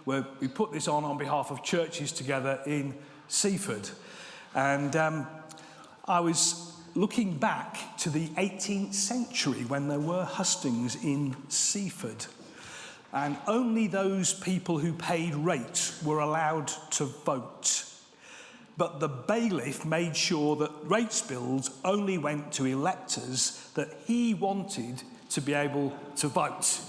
where we put this on behalf of churches together in Seaford. And I was looking back to the 18th century when there were hustings in Seaford. And only those people who paid rates were allowed to vote. But the bailiff made sure that rates bills only went to electors that he wanted to be able to vote.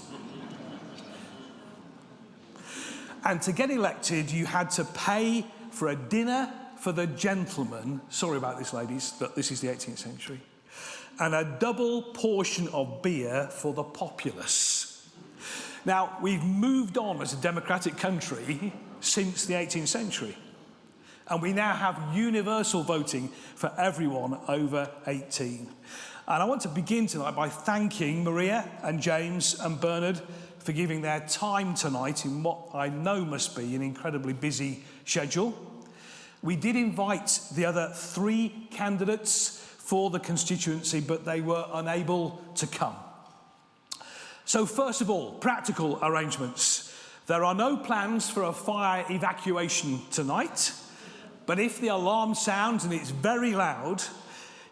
And to get elected, you had to pay for a dinner for the gentlemen. Sorry about this, ladies, but this is the 18th century. And a double portion of beer for the populace. Now, we've moved on as a democratic country since the 18th century. And we now have universal voting for everyone over 18. And I want to begin tonight by thanking Maria and James and Bernard for giving their time tonight in what I know must be an incredibly busy schedule. We did invite the other 3 candidates for the constituency, but they were unable to come. So first of all, practical arrangements. There are no plans for a fire evacuation tonight, but if the alarm sounds and it's very loud,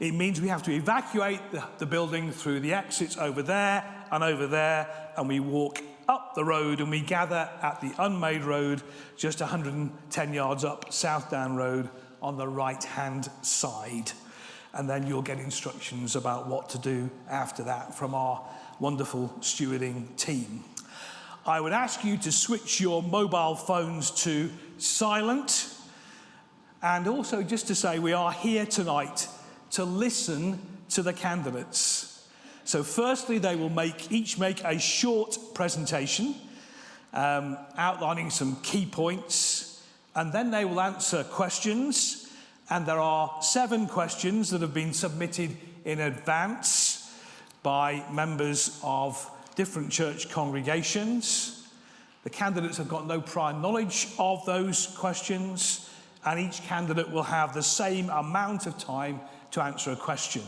it means we have to evacuate the building through the exits over there, and we walk up the road and we gather at the unmade road just 110 yards up South Down Road on the right-hand side. And then you'll get instructions about what to do after that from our wonderful stewarding team. I would ask you to switch your mobile phones to silent. And also just to say we are here tonight to listen to the candidates. So firstly, they will each make a short presentation outlining some key points, and then they will answer questions. And there are 7 questions that have been submitted in advance by members of different church congregations. The candidates have got no prior knowledge of those questions, and each candidate will have the same amount of time to answer a question.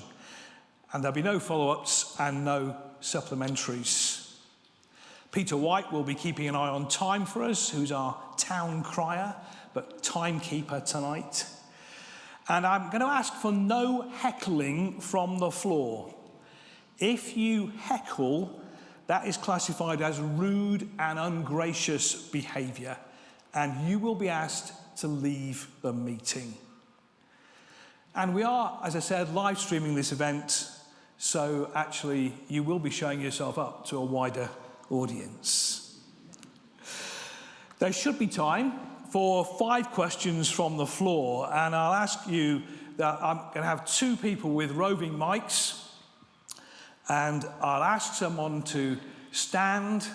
And there'll be no follow-ups and no supplementaries. Peter White will be keeping an eye on time for us, who's our town crier, but timekeeper tonight. And I'm going to ask for no heckling from the floor. If you heckle, that is classified as rude and ungracious behaviour, and you will be asked to leave the meeting. And we are, as I said, live streaming this event, so actually you will be showing yourself up to a wider audience. There should be time for 5 questions from the floor, and I'll ask you that I'm going to have 2 people with roving mics, and I'll ask someone to stand,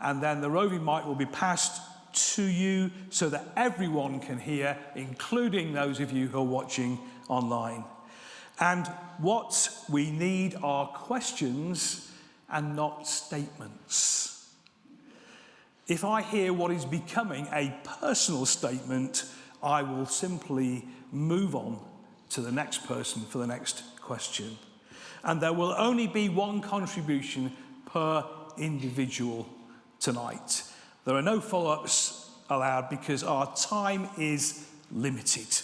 and then the roving mic will be passed to you so that everyone can hear, including those of you who are watching online. And what we need are questions and not statements. If I hear what is becoming a personal statement, I will simply move on to the next person for the next question. And there will only be 1 contribution per individual tonight. There are no follow-ups allowed because our time is limited.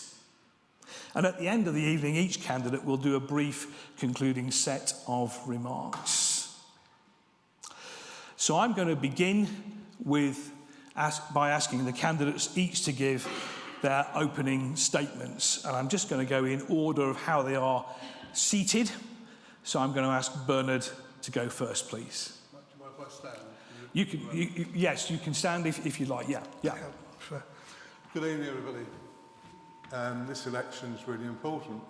And at the end of the evening, each candidate will do a brief concluding set of remarks. So I'm going to begin by asking the candidates each to give their opening statements. And I'm just going to go in order of how they are seated. So I'm going to ask Bernard to go first, please. Do I stand? Yes, you can stand if you like. Yeah. Good evening, everybody. This election is really important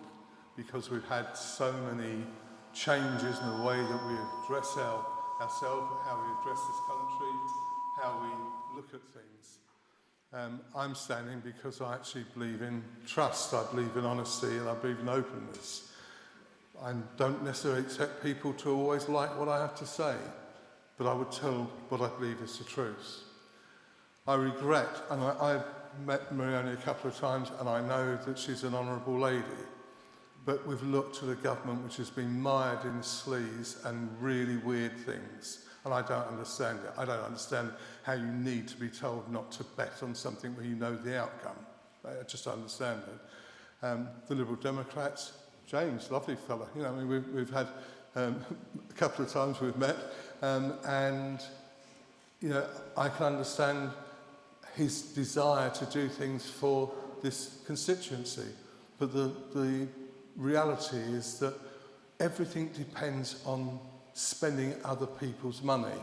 because we've had so many changes in the way that we address ourselves, how we address this country, how we look at things. I'm standing because I actually believe in trust, I believe in honesty, and I believe in openness. I don't necessarily expect people to always like what I have to say, but I would tell what I believe is the truth. I regret, and I've met Marione a couple of times, and I know that she's an honourable lady, but we've looked at a government which has been mired in sleaze and really weird things, And I don't understand it. I don't understand how you need to be told not to bet on something where you know the outcome. I just don't understand it. The Liberal Democrats, James, lovely fella. You know, I mean, we've had a couple of times we've met, and you know, I can understand his desire to do things for this constituency. But the reality is that everything depends on spending other people's money.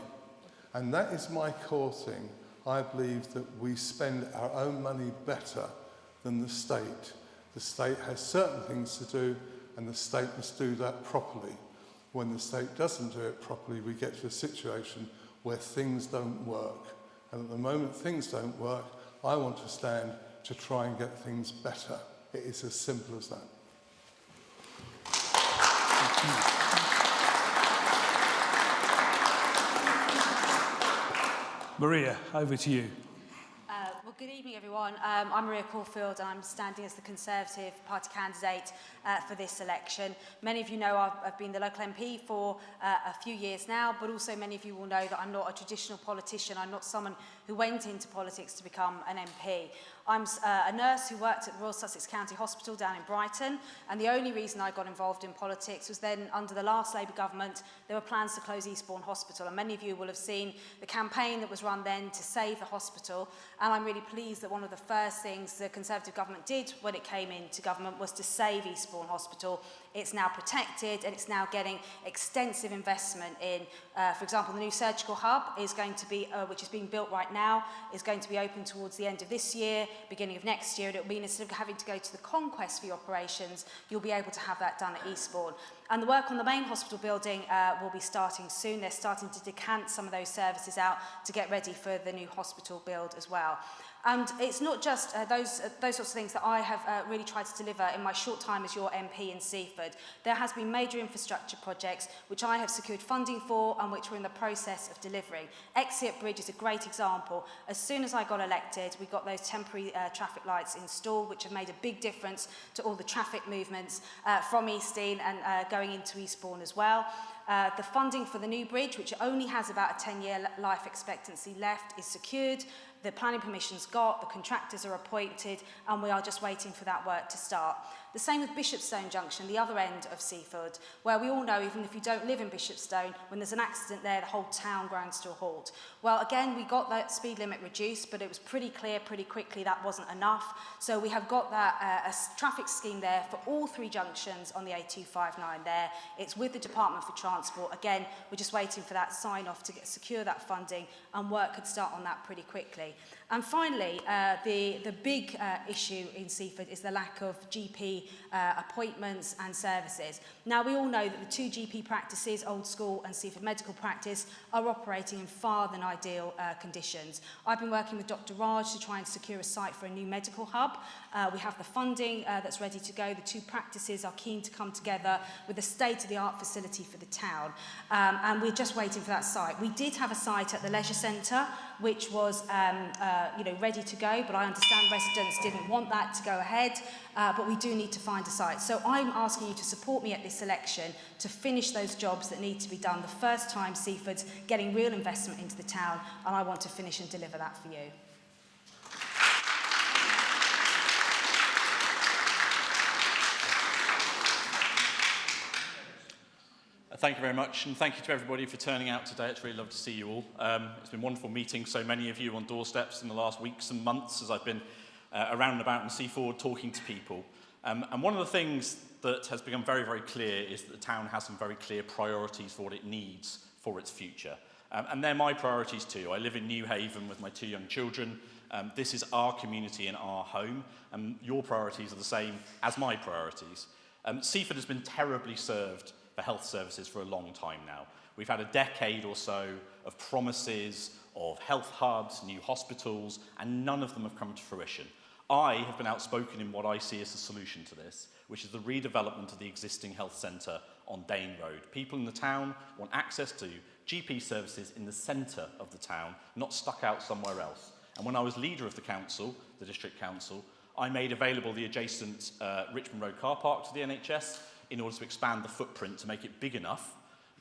And that is my core thing. I believe that we spend our own money better than the state. The state has certain things to do, and the state must do that properly. When the state doesn't do it properly, we get to a situation where things don't work. And at the moment things don't work, I want to stand to try and get things better. It is as simple as that. Maria, over to you. Well, good evening, everyone. I'm Maria Caulfield, and I'm standing as the Conservative Party candidate for this election. Many of you know I've been the local MP for a few years now, but also many of you will know that I'm not a traditional politician. I'm not someone who went into politics to become an MP. I'm a nurse who worked at the Royal Sussex County Hospital down in Brighton, and the only reason I got involved in politics was then under the last Labour government there were plans to close Eastbourne Hospital, and many of you will have seen the campaign that was run then to save the hospital, and I'm really pleased that one of the first things the Conservative government did when it came into government was to save Eastbourne Hospital. It's now protected, and it's now getting extensive investment in, for example, the new surgical hub is going to be, which is being built right now, is going to be open towards the end of this year, beginning of next year. It'll mean instead of having to go to the Conquest for your operations, you'll be able to have that done at Eastbourne. And the work on the main hospital building will be starting soon. They're starting to decant some of those services out to get ready for the new hospital build as well. And it's not just those sorts of things that I have really tried to deliver in my short time as your MP in Seaford. There has been major infrastructure projects which I have secured funding for and which we're in the process of delivering. Exeter Bridge is a great example. As soon as I got elected, we got those temporary traffic lights installed, which have made a big difference to all the traffic movements from Easting and going into Eastbourne as well. The funding for the new bridge, which only has about a 10-year life expectancy left, is secured. The planning permission's got, the contractors are appointed, and we are just waiting for that work to start. The same with Bishopstone Junction, the other end of Seaford, where we all know, even if you don't live in Bishopstone, when there's an accident there, the whole town grinds to a halt. Well, again, we got that speed limit reduced, but it was pretty clear pretty quickly that wasn't enough. So we have got that a traffic scheme there for all three junctions on the A259 there. It's with the Department for Transport. Again, we're just waiting for that sign-off to secure that funding, and work could start on that pretty quickly. And finally, the big issue in Seaford is the lack of GP appointments and services. Now, we all know that the two GP practices, Old School and Seaford Medical Practice, are operating in far than ideal conditions. I've been working with Dr. Raj to try and secure a site for a new medical hub. We have the funding that's ready to go. The two practices are keen to come together with a state-of-the-art facility for the town. And we're just waiting for that site. We did have a site at the Leisure Centre, which was ready to go, but I understand residents didn't want that to go ahead, but we do need to find a site. So I'm asking you to support me at this election to finish those jobs that need to be done. The first time Seaford's getting real investment into the town, and I want to finish and deliver that for you. Thank you very much, and thank you to everybody for turning out today. It's really lovely to see you all. It's been wonderful meeting so many of you on doorsteps in the last weeks and months as I've been around and about in Seaford talking to people. And one of the things that has become very, very clear is that the town has some very clear priorities for what it needs for its future. And they're my priorities too. I live in New Haven with my two young children. This is our community and our home, and your priorities are the same as my priorities. Seaford has been terribly served for health services for a long time now. We've had a decade or so of promises of health hubs, new hospitals, and none of them have come to fruition. I have been outspoken in what I see as the solution to this, which is the redevelopment of the existing health centre on Dane Road. People in the town want access to GP services in the centre of the town, not stuck out somewhere else. And when I was leader of the council, the district council, I made available the adjacent Richmond Road car park to the NHS in order to expand the footprint to make it big enough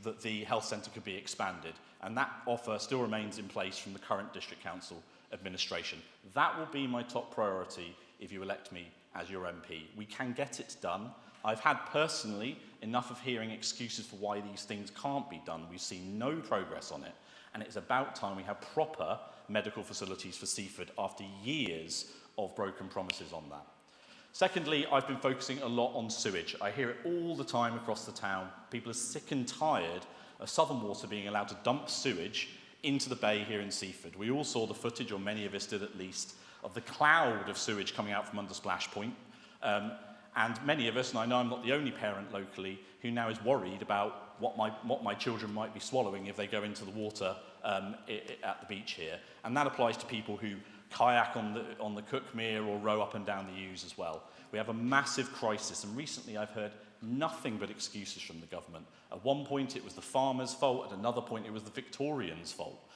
that the health centre could be expanded. And that offer still remains in place from the current District Council administration. That will be my top priority if you elect me as your MP. We can get it done. I've had personally enough of hearing excuses for why these things can't be done. We've seen no progress on it. And it's about time we have proper medical facilities for Seaford after years of broken promises on that. Secondly, I've been focusing a lot on sewage. I hear it all the time across the town. People are sick and tired of Southern Water being allowed to dump sewage into the bay here in Seaford. We all saw the footage, or many of us did at least, of the cloud of sewage coming out from under Splash Point. And many of us, and I know I'm not the only parent locally, who now is worried about what my children might be swallowing if they go into the water at the beach here. And that applies to people who kayak on the Cookmere or row up and down the Ouse as well. We have a massive crisis, and recently I've heard nothing but excuses from the government. At one point it was the farmers' fault, at another point it was the Victorians' fault.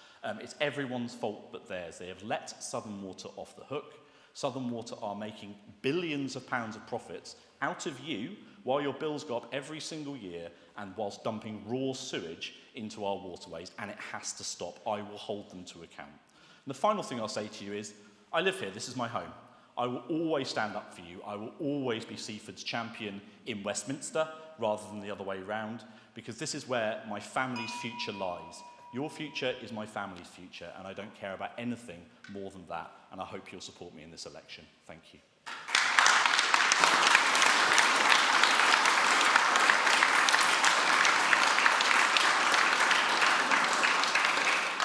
It's everyone's fault but theirs. They have let Southern Water off the hook. Southern Water are making billions of pounds of profits out of you while your bills go up every single year, and whilst dumping raw sewage into our waterways, and it has to stop. I will hold them to account. And the final thing I'll say to you is, I live here, this is my home. I will always stand up for you. I will always be Seaford's champion in Westminster rather than the other way round, because this is where my family's future lies. Your future is my family's future, and I don't care about anything more than that, and I hope you'll support me in this election. Thank you.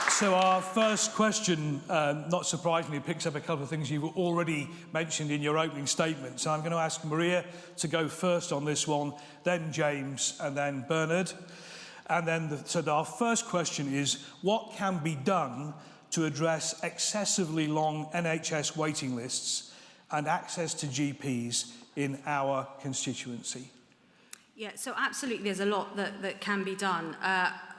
So our first question, not surprisingly, picks up a couple of things you've already mentioned in your opening statement. So I'm going to ask Maria to go first on this one, then James, and then Bernard. And then, so our first question is, what can be done to address excessively long NHS waiting lists and access to GPs in our constituency? Yeah, so absolutely there's a lot that can be done.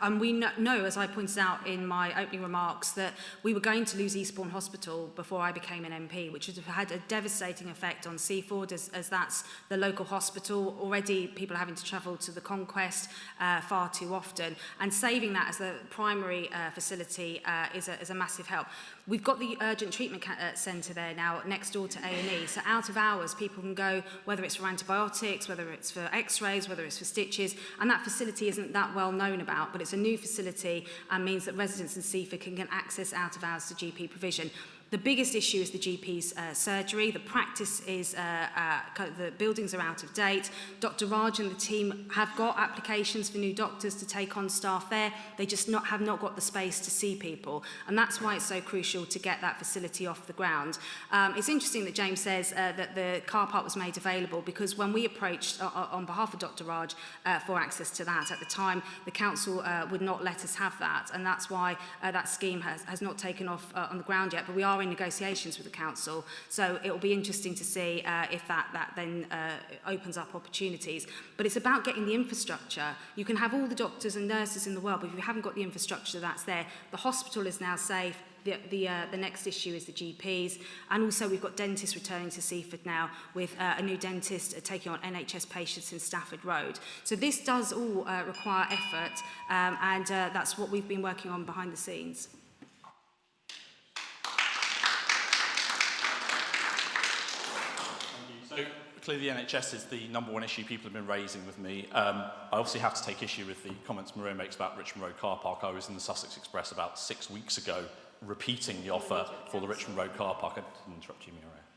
And we know, as I pointed out in my opening remarks, that we were going to lose Eastbourne Hospital before I became an MP, which would have had a devastating effect on Seaford, as that's the local hospital. Already people are having to travel to the Conquest far too often. And saving that as the primary facility is a massive help. We've got the urgent treatment centre there now next door to A&E. So out of hours, people can go, whether it's for antibiotics, whether it's for x-rays, whether it's for stitches. And that facility isn't that well known about, but it's a new facility and means that residents in Seaford can get access out of hours to GP provision. The biggest issue is the GP's surgery. The practice is, the buildings are out of date. Dr. Raj and the team have got applications for new doctors to take on staff there. They just have not got the space to see people. And that's why it's so crucial to get that facility off the ground. It's interesting that James says that the car park was made available, because when we approached on behalf of Dr. Raj for access to that at the time, the council would not let us have that. And that's why that scheme has not taken off on the ground yet. But we are in negotiations with the council, so it will be interesting to see if that then opens up opportunities. But it's about getting the infrastructure. You can have all the doctors and nurses in the world, but if you haven't got the infrastructure that's there, the hospital is now safe. The next issue is the GPs, and also we've got dentists returning to Seaford now, with a new dentist taking on NHS patients in Stafford Road. So this does all require effort, and that's what we've been working on behind the scenes. So clearly the NHS is the number one issue people have been raising with me. I obviously have to take issue with the comments Maria makes about Richmond Road car park. I was in the Sussex Express about 6 weeks ago repeating the offer for the Richmond Road car park. I didn't interrupt you,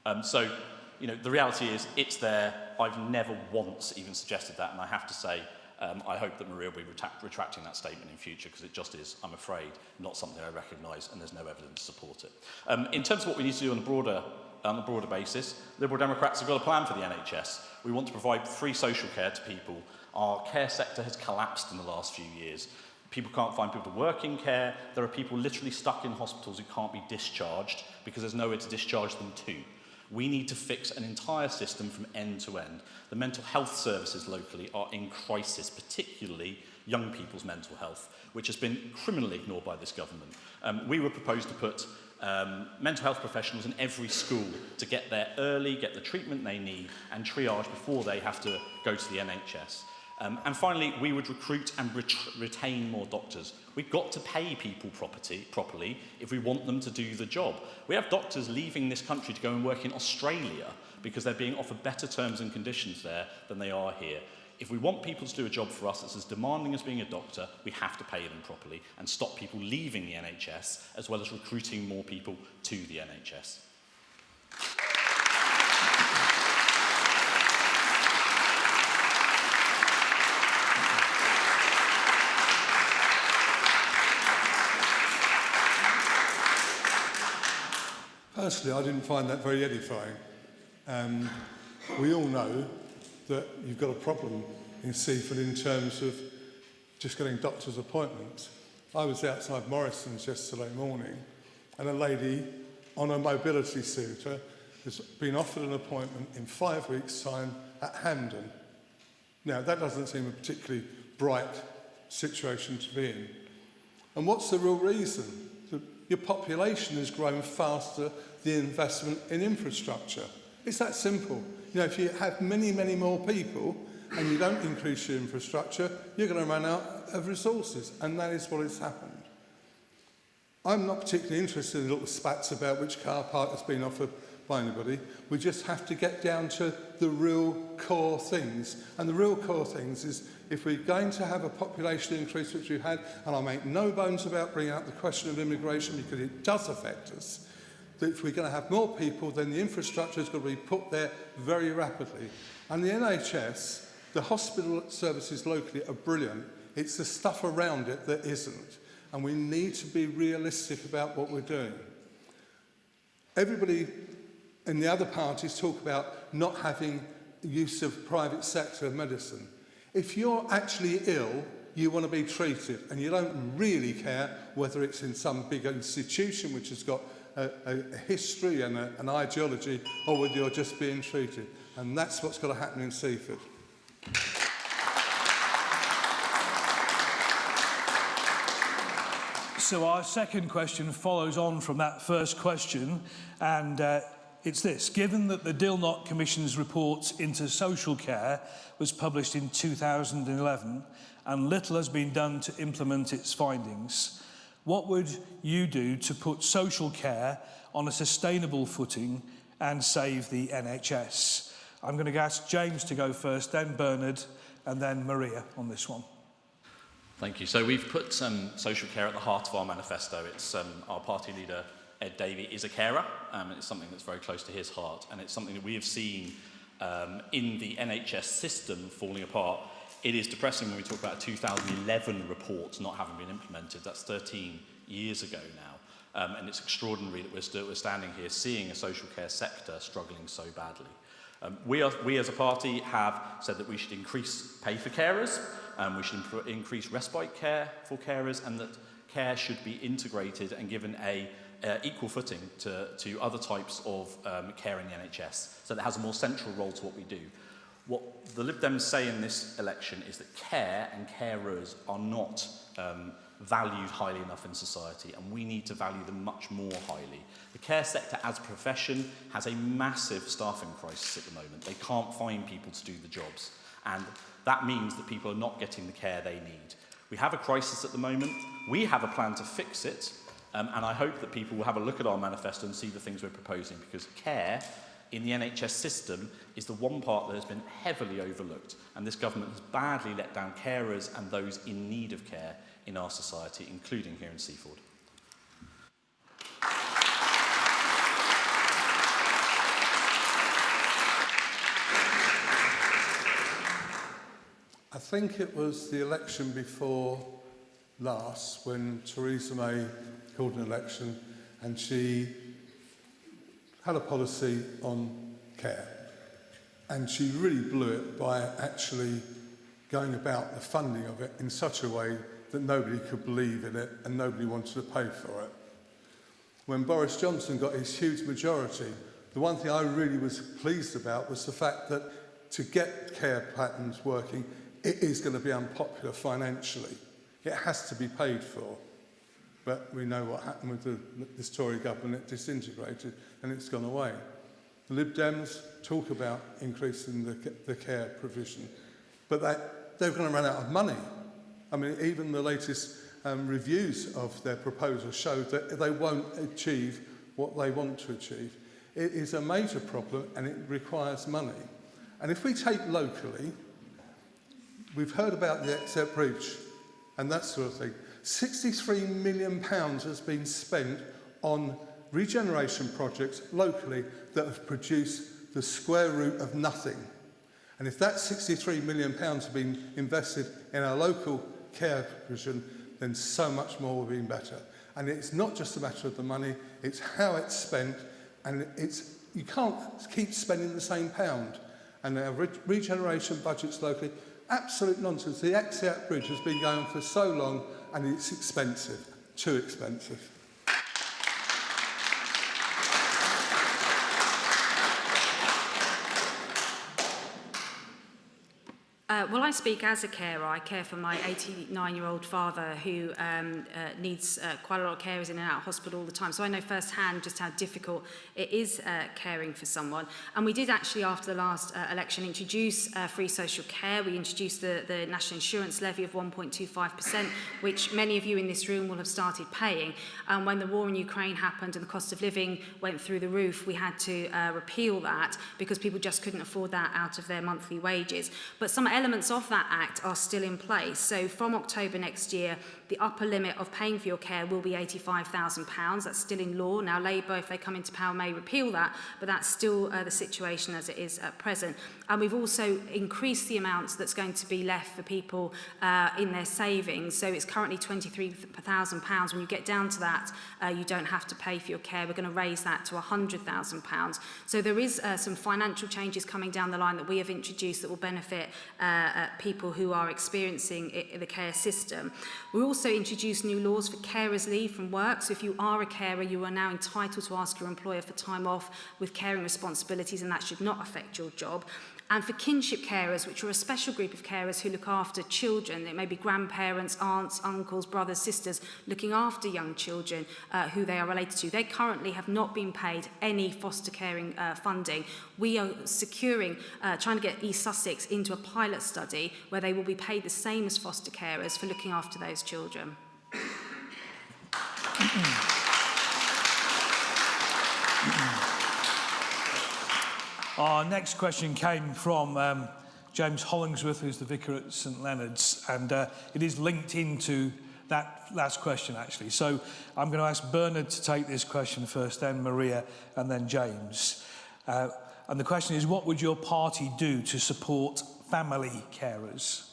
Maria. So, you know, the reality is it's there. I've never once even suggested that, and I have to say, I hope that Maria will be retracting that statement in future, because it just is, I'm afraid, not something I recognise, and there's no evidence to support it. In terms of what we need to do on a broader basis, Liberal Democrats have got a plan for the NHS. We want to provide free social care to people. Our care sector has collapsed in the last few years. People can't find people to work in care. There are people literally stuck in hospitals who can't be discharged because there's nowhere to discharge them to. We need to fix an entire system from end to end. The mental health services locally are in crisis, particularly young people's mental health, which has been criminally ignored by this government. We were proposed to put mental health professionals in every school to get there early, get the treatment they need, and triage before they have to go to the NHS. And finally, we would recruit and retain more doctors. We've got to pay people properly if we want them to do the job. We have doctors leaving this country to go and work in Australia because they're being offered better terms and conditions there than they are here. If we want people to do a job for us that's as demanding as being a doctor, we have to pay them properly and stop people leaving the NHS, as well as recruiting more people to the NHS. Personally, I didn't find that very edifying. We all know that you've got a problem in Seaford in terms of just getting doctor's appointments. I was outside Morrison's yesterday morning, and a lady on a mobility scooter has been offered an appointment in 5 weeks' time at Hampden. Now, that doesn't seem a particularly bright situation to be in. And what's the real reason? Your population has grown faster than the investment in infrastructure. It's that simple. You know, if you have many, many more people and you don't increase your infrastructure, you're going to run out of resources, and that is what has happened. I'm not particularly interested in little spats about which car park has been offered by anybody. We just have to get down to the real core things. And the real core things is, if we're going to have a population increase, which we've had, and I make no bones about bringing up the question of immigration because it does affect us, that if we're going to have more people, then the infrastructure is going to be put there very rapidly. And the NHS, the hospital services locally are brilliant. It's the stuff around it that isn't. And we need to be realistic about what we're doing. Everybody in the other parties talk about not having use of private sector medicine. If you're actually ill, you want to be treated, and you don't really care whether it's in some big institution which has got a history and an ideology, or whether you're just being treated. And that's what's got to happen in Seaford. So our second question follows on from that first question, and it's this. Given that the Dilnot Commission's report into social care was published in 2011 and little has been done to implement its findings, what would you do to put social care on a sustainable footing and save the NHS? I'm going to ask James to go first, then Bernard, and then Maria on this one. Thank you. So we've put social care at the heart of our manifesto. It's our party leader, Ed Davey, is a carer, and it's something that's very close to his heart, and it's something that we have seen in the NHS system falling apart. It is depressing when we talk about a 2011 report not having been implemented. That's 13 years ago now, and it's extraordinary that we're standing here seeing a social care sector struggling so badly. We as a party have said that we should increase pay for carers, we should increase respite care for carers, and that care should be integrated and given a equal footing to other types of care in the NHS, so that it has a more central role to what we do. What the Lib Dems say in this election is that care and carers are not valued highly enough in society, and we need to value them much more highly. The care sector as a profession has a massive staffing crisis at the moment. They can't find people to do the jobs, and that means that people are not getting the care they need. We have a crisis at the moment. We have a plan to fix it, and I hope that people will have a look at our manifesto and see the things we're proposing, because care in the NHS system is the one part that has been heavily overlooked, and this government has badly let down carers and those in need of care in our society, including here in Seaford. I think it was the election before last when Theresa May called an election, and she had a policy on care, and she really blew it by actually going about the funding of it in such a way that nobody could believe in it and nobody wanted to pay for it. When Boris Johnson got his huge majority, the one thing I really was pleased about was the fact that to get care patterns working, it is going to be unpopular financially. It has to be paid for. But we know what happened with this Tory government. It disintegrated and it's gone away. The Lib Dems talk about increasing the care provision, but they're going to run out of money. I mean, even the latest reviews of their proposal show that they won't achieve what they want to achieve. It is a major problem and it requires money. And if we take locally, we've heard about the Exeter Bridge and that sort of thing. £63 million has been spent on regeneration projects locally that have produced the square root of nothing. And if that £63 million had been invested in our local care provision, then so much more would have been better. And it's not just a matter of the money, it's how it's spent, and you can't keep spending the same pound. And our regeneration budgets locally, absolute nonsense. The Exeter Bridge has been going on for so long, and it's expensive, too expensive. Well, I speak as a carer. I care for my 89-year-old father who needs quite a lot of carers in and out of hospital all the time. So I know firsthand just how difficult it is caring for someone. And we did actually, after the last election, introduce free social care. We introduced the national insurance levy of 1.25%, which many of you in this room will have started paying. And when the war in Ukraine happened and the cost of living went through the roof, we had to repeal that because people just couldn't afford that out of their monthly wages. But some elements of that act are still in place. So from October next year, the upper limit of paying for your care will be £85,000. That's still in law. Now, Labour, if they come into power, may repeal that, but that's still the situation as it is at present. And we've also increased the amounts that's going to be left for people in their savings. So it's currently £23,000. When you get down to that, you don't have to pay for your care. We're going to raise that to £100,000. So there is some financial changes coming down the line that we have introduced that will benefit people who are experiencing the care system. We also introduced new laws for carers' leave from work. So if you are a carer, you are now entitled to ask your employer for time off with caring responsibilities, and that should not affect your job. And for kinship carers, which are a special group of carers who look after children, it may be grandparents, aunts, uncles, brothers, sisters, looking after young children who they are related to. They currently have not been paid any foster caring funding. We are securing, trying to get East Sussex into a pilot study where they will be paid the same as foster carers for looking after those children. Our next question came from James Hollingsworth, who's the vicar at St Leonard's, and it is linked into that last question, actually. So I'm going to ask Bernard to take this question first, then Maria, and then James. And the question is, what would your party do to support family carers?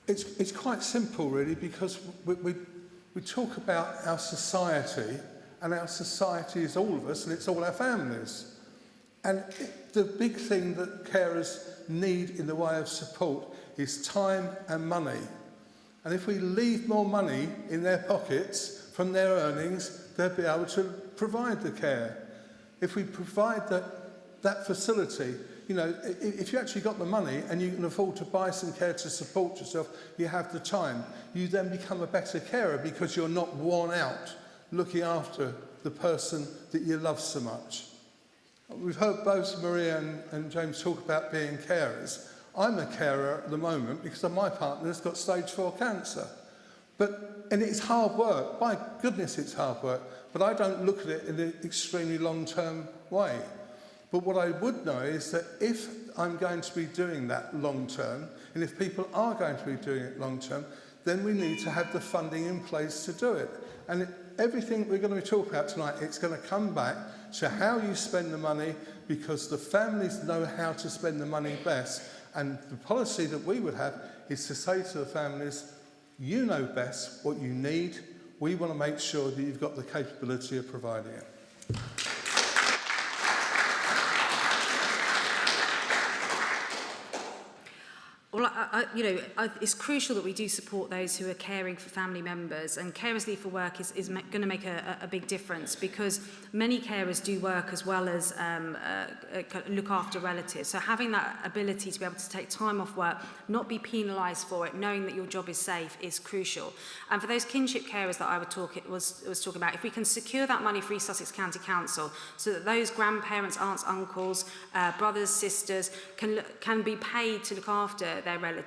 It's quite simple, really, because we talk about our society, and our society is all of us, and it's all our families. And the big thing that carers need in the way of support is time and money. And if we leave more money in their pockets from their earnings, they'll be able to provide the care. If we provide that facility, you know, if you actually got the money and you can afford to buy some care to support yourself, you have the time, you then become a better carer because you're not worn out looking after the person that you love so much. We've heard both Maria and James talk about being carers. I'm a carer at the moment because my partner's got stage 4 cancer. And it's hard work. By goodness, it's hard work. But I don't look at it in an extremely long-term way. But what I would know is that if I'm going to be doing that long-term, and if people are going to be doing it long-term, then we need to have the funding in place to do it. And everything we're going to be talking about tonight, it's going to come back to how you spend the money, because the families know how to spend the money best. And the policy that we would have is to say to the families, you know best what you need. We want to make sure that you've got the capability of providing it. Well, it's crucial that we do support those who are caring for family members, and Carers Leave for Work is going to make a big difference, because many carers do work as well as look after relatives. So having that ability to be able to take time off work, not be penalised for it, knowing that your job is safe, is crucial. And for those kinship carers that I was talking about, if we can secure that money for East Sussex County Council, so that those grandparents, aunts, uncles, brothers, sisters can be paid to look after their relatives,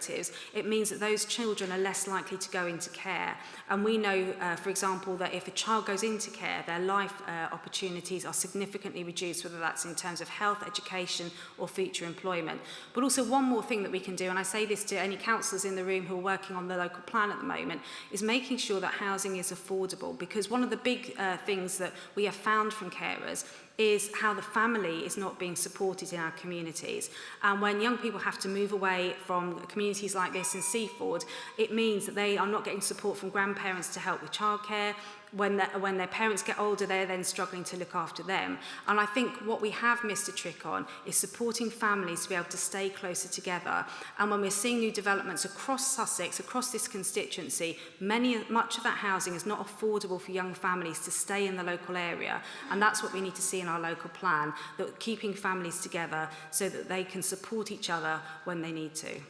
it means that those children are less likely to go into care. And we know, for example, that if a child goes into care, their life opportunities are significantly reduced, whether that's in terms of health, education, or future employment. But also one more thing that we can do, and I say this to any councillors in the room who are working on the local plan at the moment, is making sure that housing is affordable, because one of the big things that we have found from carers is how the family is not being supported in our communities. And when young people have to move away from communities like this in Seaford, it means that they are not getting support from grandparents to help with childcare. When their parents get older, they're then struggling to look after them. And I think what we have missed a trick on is supporting families to be able to stay closer together. And when we're seeing new developments across Sussex, across this constituency, much of that housing is not affordable for young families to stay in the local area. And that's what we need to see in our local plan, that keeping families together so that they can support each other when they need to.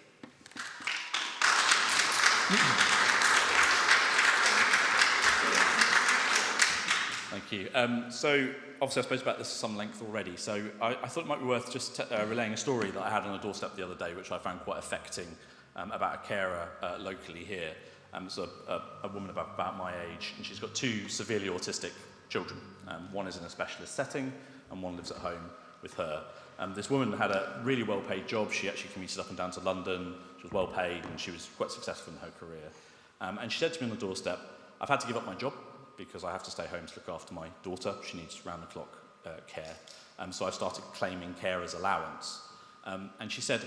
Thank you. So obviously I spoke about this at some length already, so I thought it might be worth just relaying a story that I had on a doorstep the other day, which I found quite affecting, about a carer locally here. It's a woman about my age, and she's got two severely autistic children. One is in a specialist setting, and one lives at home with her. This woman had a really well-paid job. She actually commuted up and down to London. She was well-paid, and she was quite successful in her career. And she said to me on the doorstep, "I've had to give up my job because I have to stay home to look after my daughter. She needs round-the-clock care. So I started claiming carer's allowance." And she said,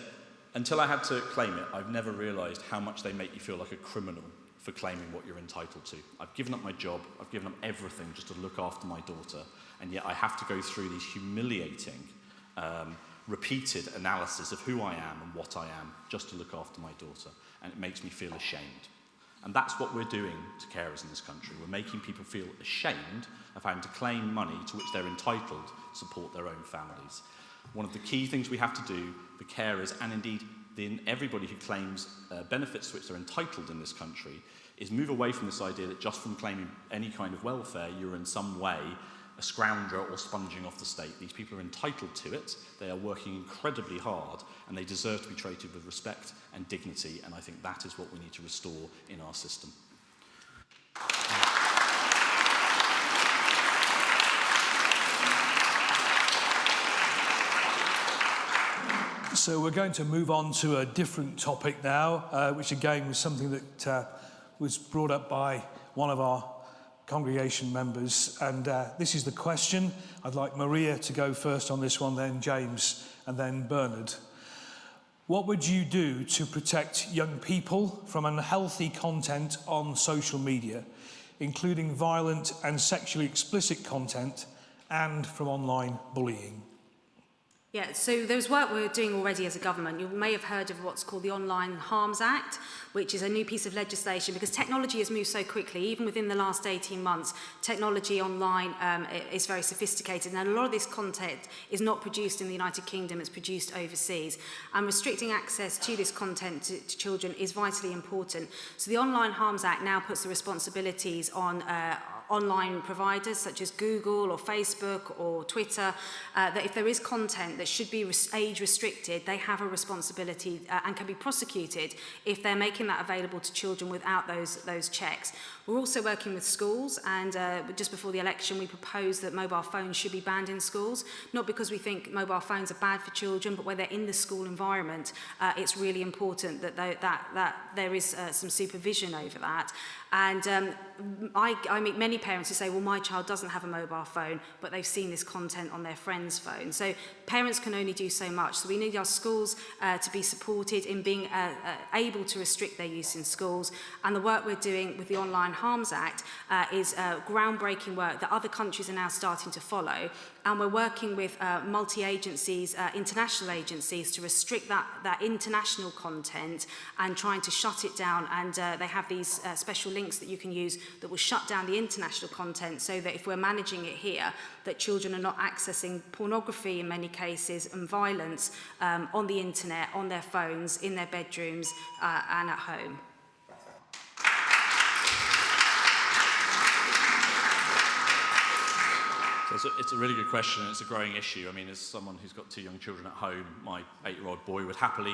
"Until I had to claim it, I've never realised how much they make you feel like a criminal for claiming what you're entitled to. I've given up my job, I've given up everything just to look after my daughter, and yet I have to go through these humiliating, repeated analysis of who I am and what I am just to look after my daughter, and it makes me feel ashamed." And that's what we're doing to carers in this country. We're making people feel ashamed of having to claim money to which they're entitled to support their own families. One of the key things we have to do for carers, and indeed everybody who claims benefits to which they're entitled in this country, is move away from this idea that just from claiming any kind of welfare, you're in some way a scrounger or sponging off the state. These people are entitled to it, they are working incredibly hard, and they deserve to be treated with respect and dignity, and I think that is what we need to restore in our system. So we're going to move on to a different topic now, which again was something that was brought up by one of our congregation members, and this is the question. I'd like Maria to go first on this one, then James, and then Bernard. What would you do to protect young people from unhealthy content on social media, including violent and sexually explicit content, and from online bullying? Yeah, so there's work we're doing already as a government. You may have heard of what's called the Online Harms Act, which is a new piece of legislation, because technology has moved so quickly. Even within the last 18 months, technology online is very sophisticated, and a lot of this content is not produced in the United Kingdom, it's produced overseas. And restricting access to this content to children is vitally important. So the Online Harms Act now puts the responsibilities on online providers such as Google or Facebook or Twitter, that if there is content that should be age restricted, they have a responsibility and can be prosecuted if they're making that available to children without those checks. We're also working with schools, and just before the election we proposed that mobile phones should be banned in schools, not because we think mobile phones are bad for children, but where they're in the school environment, it's really important that there is some supervision over that. And I meet many parents who say, well, my child doesn't have a mobile phone, but they've seen this content on their friend's phone. So parents can only do so much. So we need our schools to be supported in being able to restrict their use in schools. And the work we're doing with the Online Harms Act is groundbreaking work that other countries are now starting to follow. And we're working with multi-agencies, international agencies, to restrict that international content and trying to shut it down. And they have these special links that you can use that will shut down the international content, so that if we're managing it here, that children are not accessing pornography in many cases and violence on the internet, on their phones, in their bedrooms and at home. So it's a really good question, and it's a growing issue. I mean, as someone who's got 2 young children at home, my 8-year-old boy would happily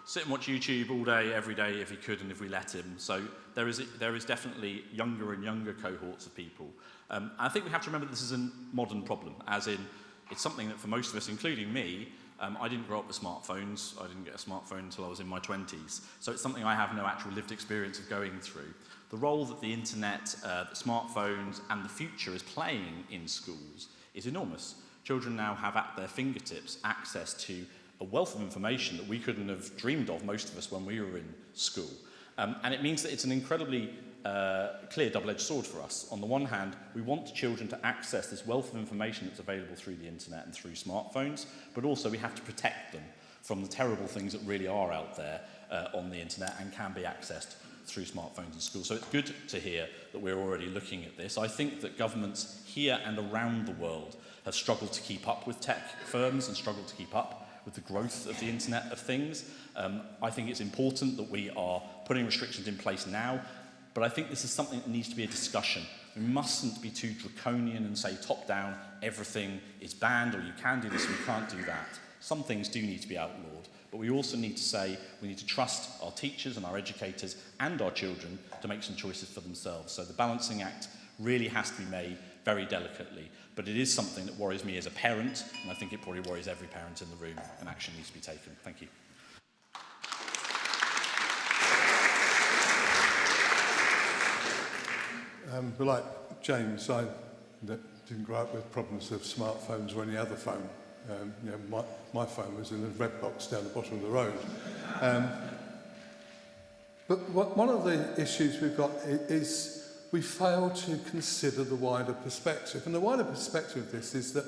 sit and watch YouTube all day, every day, if he could, and if we let him. So there is definitely younger and younger cohorts of people. I think we have to remember this is a modern problem, as in it's something that for most of us, including me, I didn't grow up with smartphones. I didn't get a smartphone until I was in my 20s. So it's something I have no actual lived experience of going through. The role that the internet, the smartphones, and the future is playing in schools is enormous. Children now have at their fingertips access to a wealth of information that we couldn't have dreamed of, most of us, when we were in school. And it means that it's an incredibly clear double-edged sword for us. On the one hand, we want children to access this wealth of information that's available through the internet and through smartphones, but also we have to protect them from the terrible things that really are out there on the internet and can be accessed through smartphones in schools. So it's good to hear that we're already looking at this. I think that governments here and around the world have struggled to keep up with tech firms and struggled to keep up with the growth of the Internet of Things. I think it's important that we are putting restrictions in place now, but I think this is something that needs to be a discussion. We mustn't be too draconian and say top-down, everything is banned, or you can do this and you can't do that. Some things do need to be outlawed, but we also need to say we need to trust our teachers and our educators and our children to make some choices for themselves. So the balancing act really has to be made very delicately, but it is something that worries me as a parent, and I think it probably worries every parent in the room, and action needs to be taken. Thank you. But like James, I didn't grow up with problems of smartphones or any other phone. My phone was in a red box down the bottom of the road. But one of the issues we've got is we fail to consider the wider perspective. And the wider perspective of this is that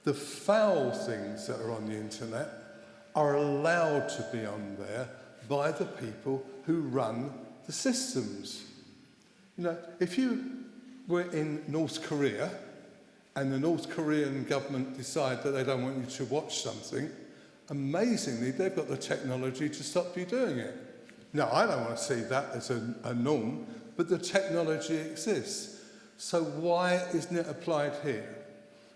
the foul things that are on the internet are allowed to be on there by the people who run the systems. You know, if you were in North Korea and the North Korean government decide that they don't want you to watch something, amazingly, they've got the technology to stop you doing it. Now, I don't want to see that as a norm, but the technology exists. So why isn't it applied here?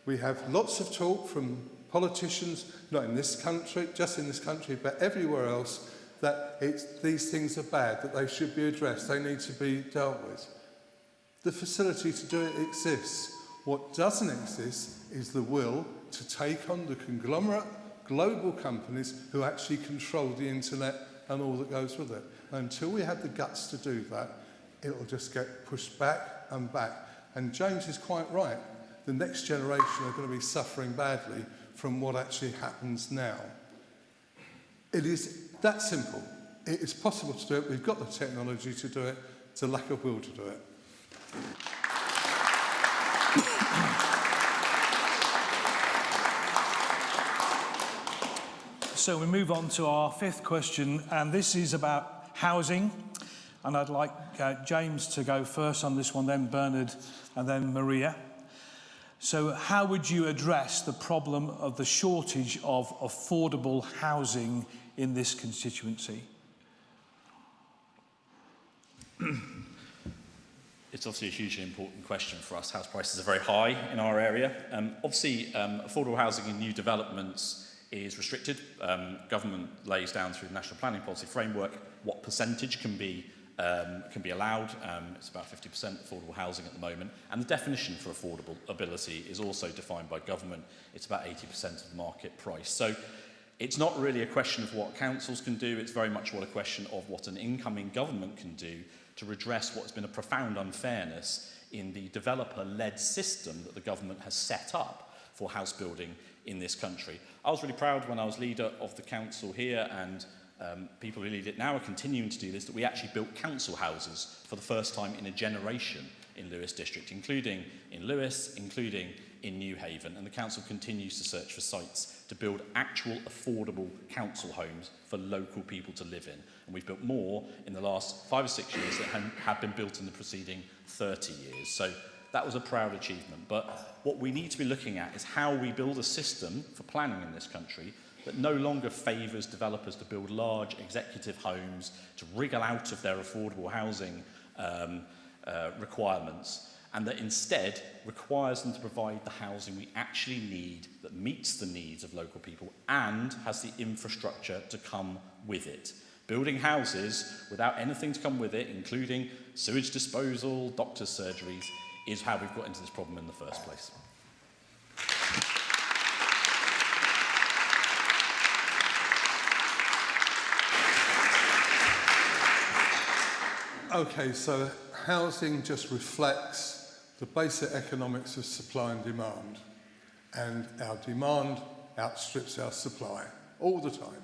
We have lots of talk from politicians, not in this country, just in this country, but everywhere else, that these things are bad, that they should be addressed, they need to be dealt with. The facility to do it exists. What doesn't exist is the will to take on the conglomerate global companies who actually control the internet and all that goes with it. Until we have the guts to do that, it'll just get pushed back and back. And James is quite right. The next generation are going to be suffering badly from what actually happens now. It is that simple. It is possible to do it. We've got the technology to do it. It's a lack of will to do it. So we move on to our fifth question, and this is about housing. And I'd like James to go first on this one, then Bernard, and then Maria. So how would you address the problem of the shortage of affordable housing in this constituency? It's obviously a hugely important question for us. House prices are very high in our area. Affordable housing in new developments is restricted. Government lays down through the National Planning Policy Framework what percentage can be allowed. It's about 50% affordable housing at the moment. And the definition for affordability is also defined by government. It's about 80% of the market price. So it's not really a question of what councils can do. It's very much a question of what an incoming government can do to redress what has been a profound unfairness in the developer-led system that the government has set up for house building in this country. I was really proud when I was leader of the council here, and people who lead it now are continuing to do this, that we actually built council houses for the first time in a generation in Lewes District, including in Lewes, including in New Haven, and the council continues to search for sites to build actual affordable council homes for local people to live in. And we've built more in the last 5 or 6 years than have been built in the preceding 30 years. So that was a proud achievement. But what we need to be looking at is how we build a system for planning in this country that no longer favours developers to build large executive homes, to wriggle out of their affordable housing requirements, and that instead requires them to provide the housing we actually need that meets the needs of local people and has the infrastructure to come with it. Building houses without anything to come with it, including sewage disposal, doctors' surgeries, is how we've got into this problem in the first place. Okay, so housing just reflects the basic economics of supply and demand. And our demand outstrips our supply all the time.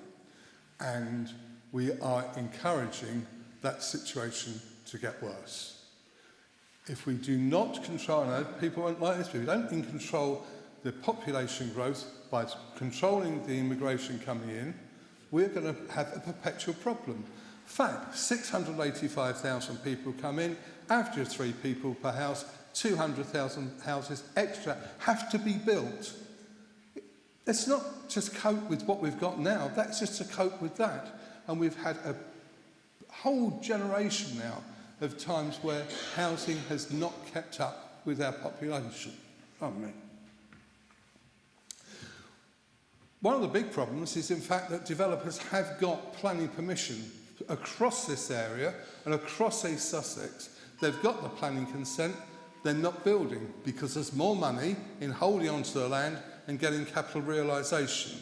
And we are encouraging that situation to get worse. If we do not control, I know people won't like this, but if we don't control the population growth by controlling the immigration coming in, we're going to have a perpetual problem. In fact, 685,000 people come in, average of 3 people per house, 200,000 houses extra have to be built. Let's not just cope with what we've got now, that's just to cope with that. And we've had a whole generation now of times where housing has not kept up with our population. One of the big problems is in fact that developers have got planning permission across this area and across East Sussex. They've got the planning consent, they're not building because there's more money in holding onto the land and getting capital realisation.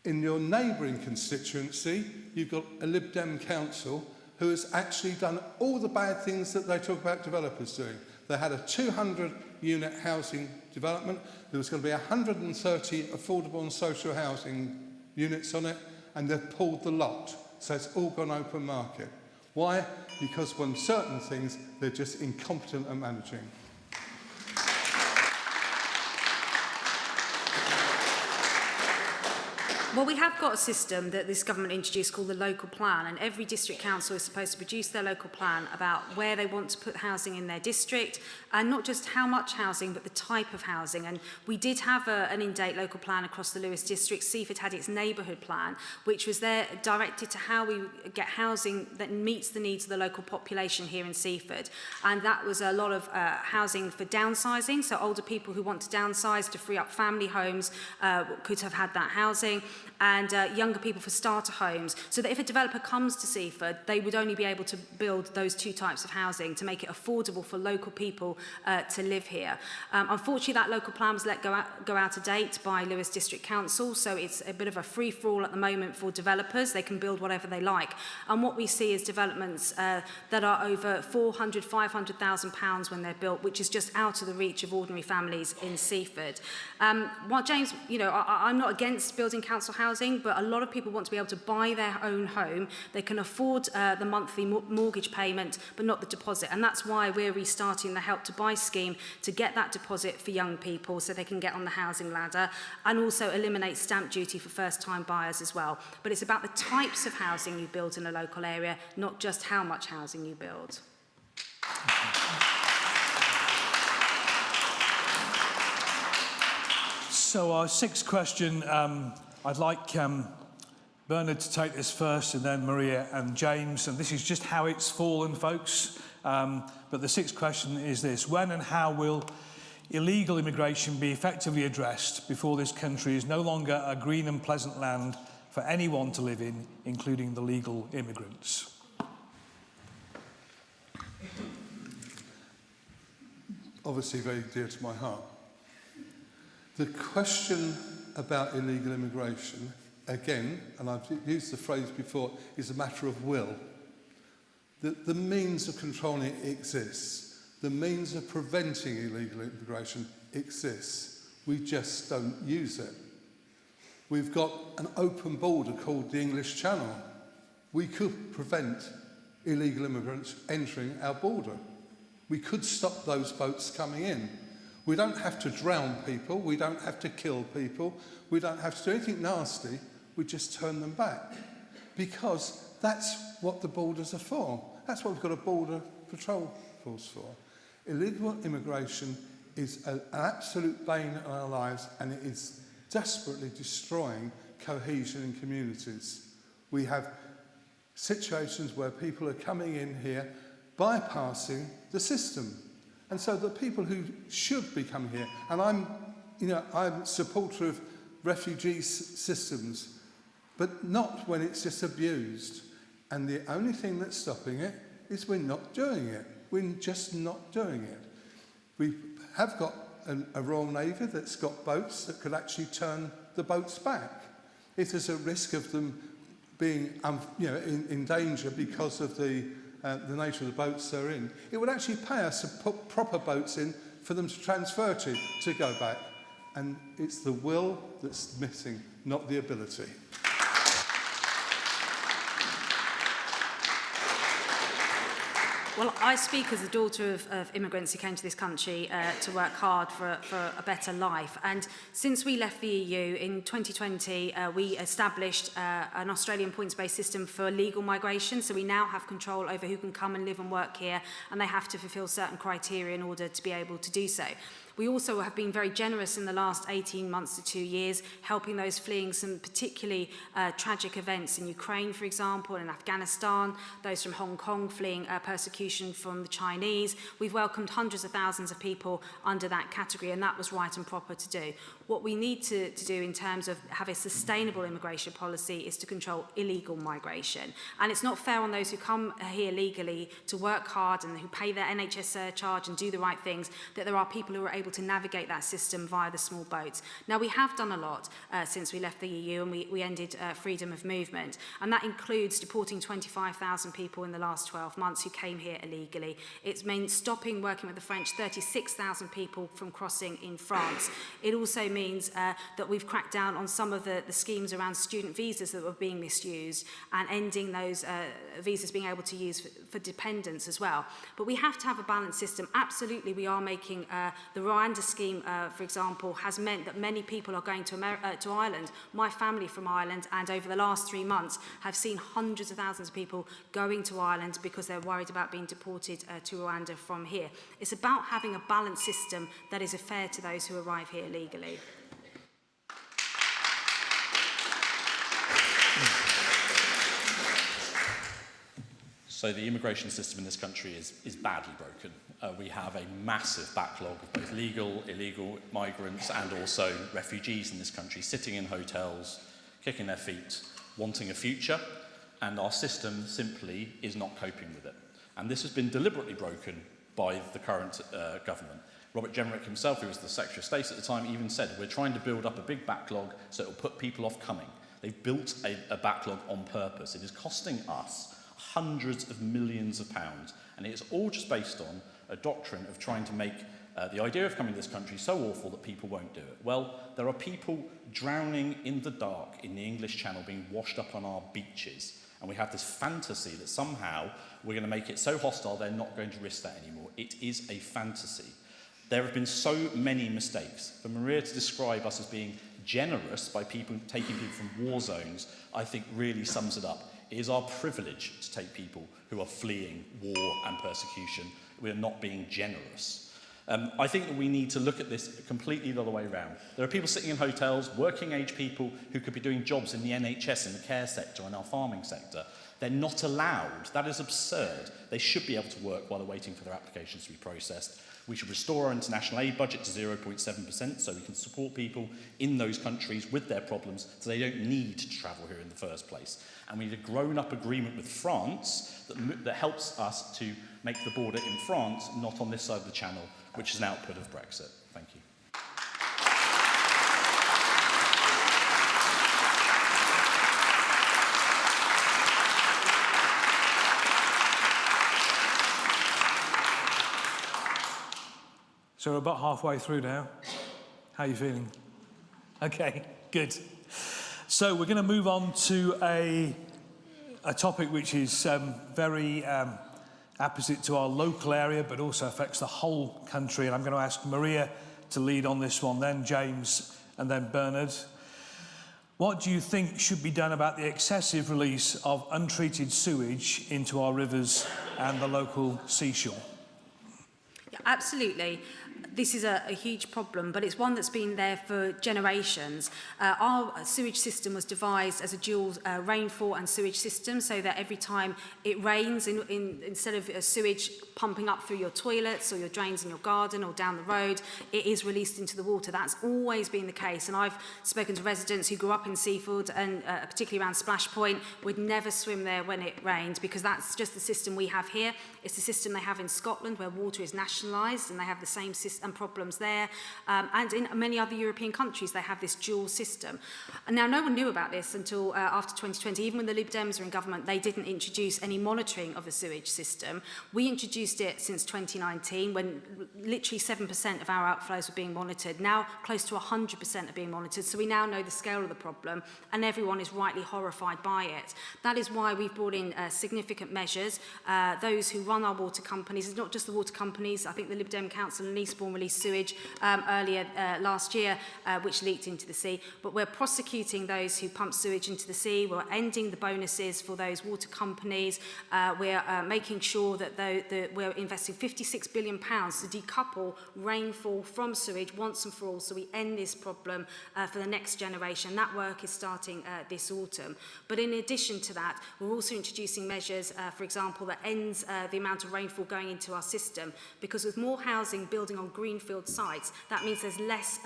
In your neighbouring constituency, you've got a Lib Dem council who has actually done all the bad things that they talk about developers doing. They had a 200-unit housing development. There was going to be 130 affordable and social housing units on it, and they've pulled the lot. So it's all gone open market. Why? Because on certain things, they're just incompetent at managing. Well, we have got a system that this government introduced called the local plan, and every district council is supposed to produce their local plan about where they want to put housing in their district, and not just how much housing, but the type of housing. And we did have an in-date local plan across the Lewes district. Seaford had its neighbourhood plan, which was there directed to how we get housing that meets the needs of the local population here in Seaford. And that was a lot of housing for downsizing, so older people who want to downsize to free up family homes could have had that housing, and younger people for starter homes, so that if a developer comes to Seaford, they would only be able to build those 2 types of housing to make it affordable for local people to live here. Unfortunately, that local plan was let go out of date by Lewes District Council, so it's a bit of a free-for-all at the moment for developers. They can build whatever they like. And what we see is developments that are over £400,000, £500,000 when they're built, which is just out of the reach of ordinary families in Seaford. While James, you know, I'm not against building council housing, but a lot of people want to be able to buy their own home. They can afford the monthly mortgage payment, but not the deposit. And that's why we're restarting the Help to Buy scheme to get that deposit for young people so they can get on the housing ladder, and also eliminate stamp duty for first-time buyers as well. But it's about the types of housing you build in a local area, not just how much housing you build. So our 6th question, I'd like Bernard to take this first, and then Maria and James. And this is just how it's fallen, folks. But the 6th question is this: when and how will illegal immigration be effectively addressed before this country is no longer a green and pleasant land for anyone to live in, including the legal immigrants? Obviously very dear to my heart. The question about illegal immigration, again, and I've used the phrase before, is a matter of will. The means of controlling it exists. The means of preventing illegal immigration exists. We just don't use it. We've got an open border called the English Channel. We could prevent illegal immigrants entering our border. We could stop those boats coming in. We don't have to drown people. We don't have to kill people. We don't have to do anything nasty. We just turn them back. Because that's what the borders are for. That's what we've got a border patrol force for. Illegal immigration is an absolute bane in our lives, and it is desperately destroying cohesion in communities. We have situations where people are coming in here bypassing the system. And so the people who should be coming here, and I'm a supporter of refugee systems, but not when it's just abused. And the only thing that's stopping it is we're not doing it. We're just not doing it. We have got a Royal Navy that's got boats that could actually turn the boats back. If there's a risk of them being in danger because of the nature of the boats they're in, it would actually pay us to put proper boats in for them to transfer to go back. And it's the will that's missing, not the ability. Well, I speak as a daughter of immigrants who came to this country to work hard for a better life. And since we left the EU in 2020, we established an Australian points-based system for legal migration. So we now have control over who can come and live and work here, and they have to fulfil certain criteria in order to be able to do so. We also have been very generous in the last 18 months to 2 years, helping those fleeing some particularly tragic events in Ukraine, for example, and in Afghanistan, those from Hong Kong fleeing persecution from the Chinese. We've welcomed hundreds of thousands of people under that category, and that was right and proper to do. What we need to do in terms of have a sustainable immigration policy is to control illegal migration. And it's not fair on those who come here legally to work hard and who pay their NHS surcharge and do the right things, that there are people who are able to navigate that system via the small boats. Now, we have done a lot since we left the EU, and we ended freedom of movement. And that includes deporting 25,000 people in the last 12 months who came here illegally. It's meant stopping working with the French 36,000 people from crossing in France. It also means that we've cracked down on some of the schemes around student visas that were being misused, and ending those visas being able to use for dependents as well. But we have to have a balanced system. Absolutely, we are making the Rwanda scheme, for example, has meant that many people are going to Ireland. My family from Ireland, and over the last 3 months, have seen hundreds of thousands of people going to Ireland because they're worried about being deported to Rwanda from here. It's about having a balanced system that is fair to those who arrive here legally. So the immigration system in this country is badly broken. We have a massive backlog of both legal, illegal migrants and also refugees in this country sitting in hotels, kicking their feet, wanting a future, and our system simply is not coping with it. And this has been deliberately broken by the current government. Robert Jenrick himself, who was the Secretary of State at the time, even said, we're trying to build up a big backlog so it will put people off coming. They've built a backlog on purpose. It is costing us hundreds of millions of pounds, and it is all just based on a doctrine of trying to make the idea of coming to this country so awful that people won't do it. Well, there are people drowning in the dark in the English Channel, being washed up on our beaches, and we have this fantasy that somehow we're going to make it so hostile they're not going to risk that anymore. It is a fantasy. There have been so many mistakes. For Maria to describe us as being generous by people taking people from war zones, I think really sums it up. It is our privilege to take people who are fleeing war and persecution. We are not being generous. I think that we need to look at this completely the other way around. There are people sitting in hotels, working age people who could be doing jobs in the NHS, in the care sector, in our farming sector. They're not allowed. That is absurd. They should be able to work while they're waiting for their applications to be processed. We should restore our international aid budget to 0.7% so we can support people in those countries with their problems so they don't need to travel here in the first place. And we need a grown-up agreement with France that helps us to make the border in France, not on this side of the channel, which is an output of Brexit. Thank you. So we're about halfway through now. How are you feeling? Okay, good. So we're going to move on to a topic which is very opposite to our local area, but also affects the whole country. And I'm going to ask Maria to lead on this one, then James, and then Bernard. What do you think should be done about the excessive release of untreated sewage into our rivers and the local seashore? Yeah, absolutely. This is a huge problem, but it's one that's been there for generations. Our sewage system was devised as a dual rainfall and sewage system, so that every time it rains, instead of sewage pumping up through your toilets or your drains in your garden or down the road, it is released into the water. That's always been the case. And I've spoken to residents who grew up in Seaford, and particularly around Splash Point, would never swim there when it rained, because that's just the system we have here. It's the system they have in Scotland, where water is nationalised, and they have the same system and problems there. And in many other European countries, they have this dual system. And now, no one knew about this until after 2020. Even when the Lib Dems were in government, they didn't introduce any monitoring of the sewage system. We introduced it since 2019, when literally 7% of our outflows were being monitored. Now, close to 100% are being monitored. So we now know the scale of the problem, and everyone is rightly horrified by it. That is why we've brought in significant measures. Those who run our water companies, it's not just the water companies. I think the Lib Dem Council in Eastbourne released sewage earlier last year, which leaked into the sea. But we're prosecuting those who pump sewage into the sea. We're ending the bonuses for those water companies. We're making sure that we're investing £56 billion to decouple rainfall from sewage once and for all, so we end this problem for the next generation. That work is starting this autumn. But in addition to that, we're also introducing measures, for example, that ends the amount of rainfall going into our system, because with more housing building on greenfield sites, that means there's less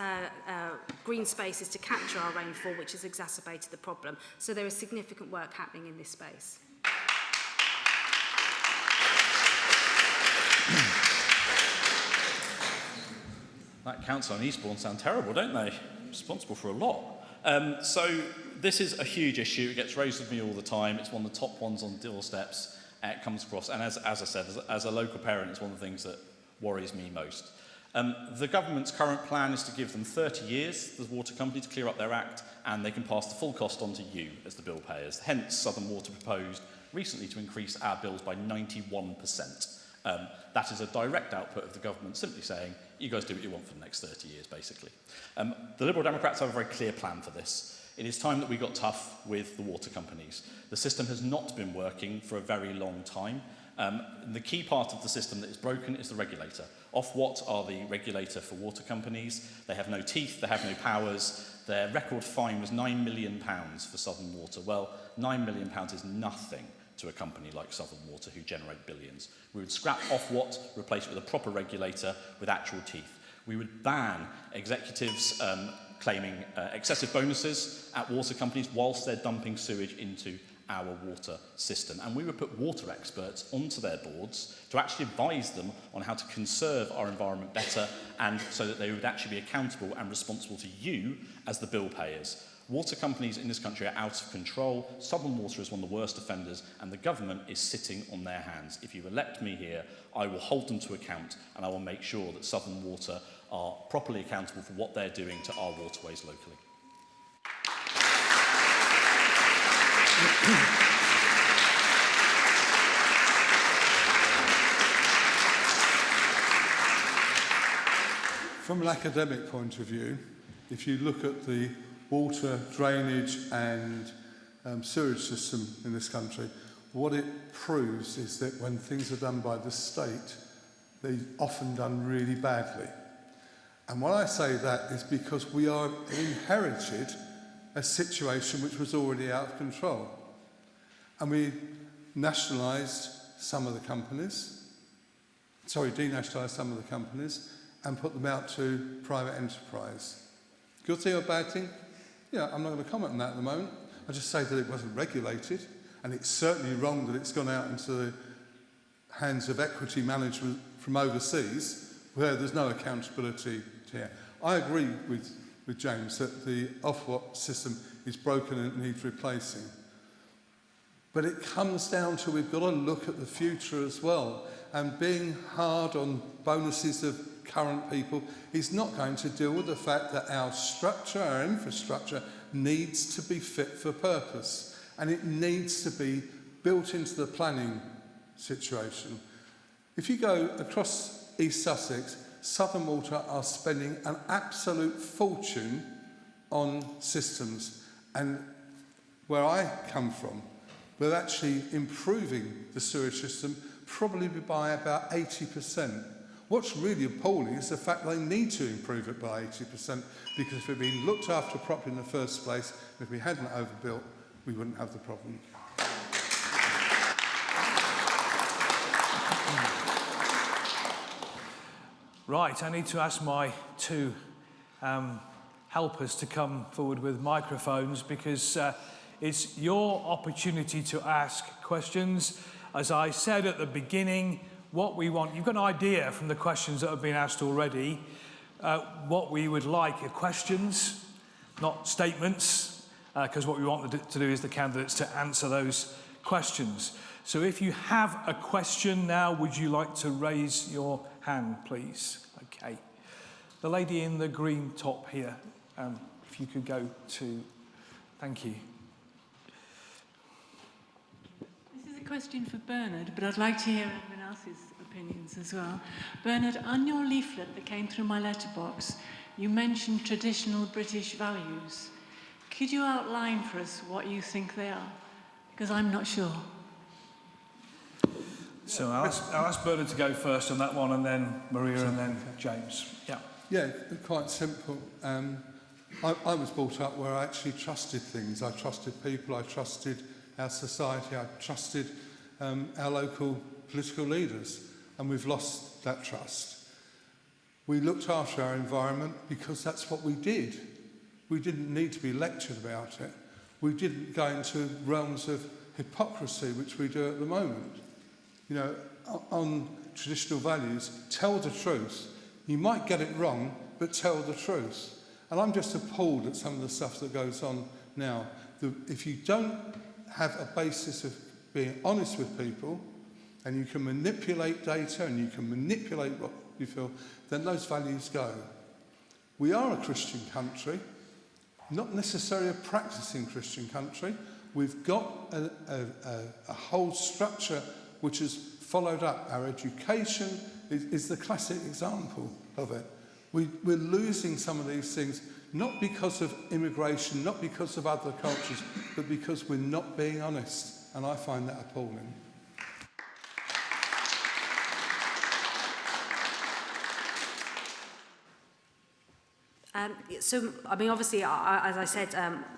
green spaces to capture our rainfall, which has exacerbated the problem. So there is significant work happening in this space. That council in Eastbourne sound terrible, don't they? Responsible for a lot. So this is a huge issue. It gets raised with me all the time. It's one of the top ones on doorsteps it comes across. And as I said, as a local parent, it's one of the things that worries me most. The government's current plan is to give them 30 years, the water company, to clear up their act, and they can pass the full cost on to you as the bill payers. Hence, Southern Water proposed recently to increase our bills by 91%. That is a direct output of the government simply saying, you guys do what you want for the next 30 years, basically. The Liberal Democrats have a very clear plan for this. It is time that we got tough with the water companies. The system has not been working for a very long time. The key part of the system that is broken is the regulator. Ofwat are the regulator for water companies. They have no teeth, they have no powers. Their record fine was £9 million for Southern Water. Well, £9 million is nothing to a company like Southern Water, who generate billions. We would scrap Ofwat, replace it with a proper regulator with actual teeth. We would ban executives claiming excessive bonuses at water companies whilst they're dumping sewage into our water system. And we would put water experts onto their boards to actually advise them on how to conserve our environment better, and so that they would actually be accountable and responsible to you as the bill payers. Water companies in this country are out of control. Southern Water is one of the worst offenders, and the government is sitting on their hands. If you elect me here, I will hold them to account, and I will make sure that Southern Water are properly accountable for what they're doing to our waterways locally. From an academic point of view, if you look at the water, drainage and sewage system in this country, what it proves is that when things are done by the state, they're often done really badly. And why I say that is because we are inherited a situation which was already out of control. And we nationalised some of the companies, denationalised some of the companies and put them out to private enterprise. Good thing or bad thing? Yeah, I'm not going to comment on that at the moment. I just say that it wasn't regulated, and it's certainly wrong that it's gone out into the hands of equity management from overseas, where there's no accountability here. I agree with James that the Ofwat system is broken and it needs replacing. But it comes down to we've got to look at the future as well, and being hard on bonuses of current people is not going to deal with the fact that our structure, our infrastructure, needs to be fit for purpose, and it needs to be built into the planning situation. If you go across East Sussex, Southern Water are spending an absolute fortune on systems, and where I come from, we're actually improving the sewage system probably by about 80%. What's really appalling is the fact they need to improve it by 80%, because if it had been looked after properly in the first place, if we hadn't overbuilt, we wouldn't have the problem. Right, I need to ask my two helpers to come forward with microphones, because it's your opportunity to ask questions. As I said at the beginning, what we want, you've got an idea from the questions that have been asked already, what we would like are questions, not statements, because what we want to do is the candidates to answer those questions. So if you have a question now, would you like to raise your hand, please? Okay. The lady in the green top here, if you could go to... Thank you. This is a question for Bernard, but I'd like to hear everyone else's opinions as well. Bernard, on your leaflet that came through my letterbox, you mentioned traditional British values. Could you outline for us what you think they are? Because I'm not sure. So I'll ask Bernard to go first on that one, and then Maria, and then James. Yeah. Yeah, quite simple. I was brought up where I actually trusted things. I trusted people, I trusted our society, I trusted our local political leaders, and we've lost that trust. We looked after our environment because that's what we did. We didn't need to be lectured about it. We didn't go into realms of hypocrisy, which we do at the moment. You know, on traditional values, tell the truth. You might get it wrong, but tell the truth. And I'm just appalled at some of the stuff that goes on now. If you don't have a basis of being honest with people, and you can manipulate data and you can manipulate what you feel, then those values go. We are a Christian country, not necessarily a practicing Christian country. We've got a whole structure which is followed up. Our education is the classic example of it. We're losing some of these things, not because of immigration, not because of other cultures, but because we're not being honest. And I find that appalling. So, I mean, obviously, as I said,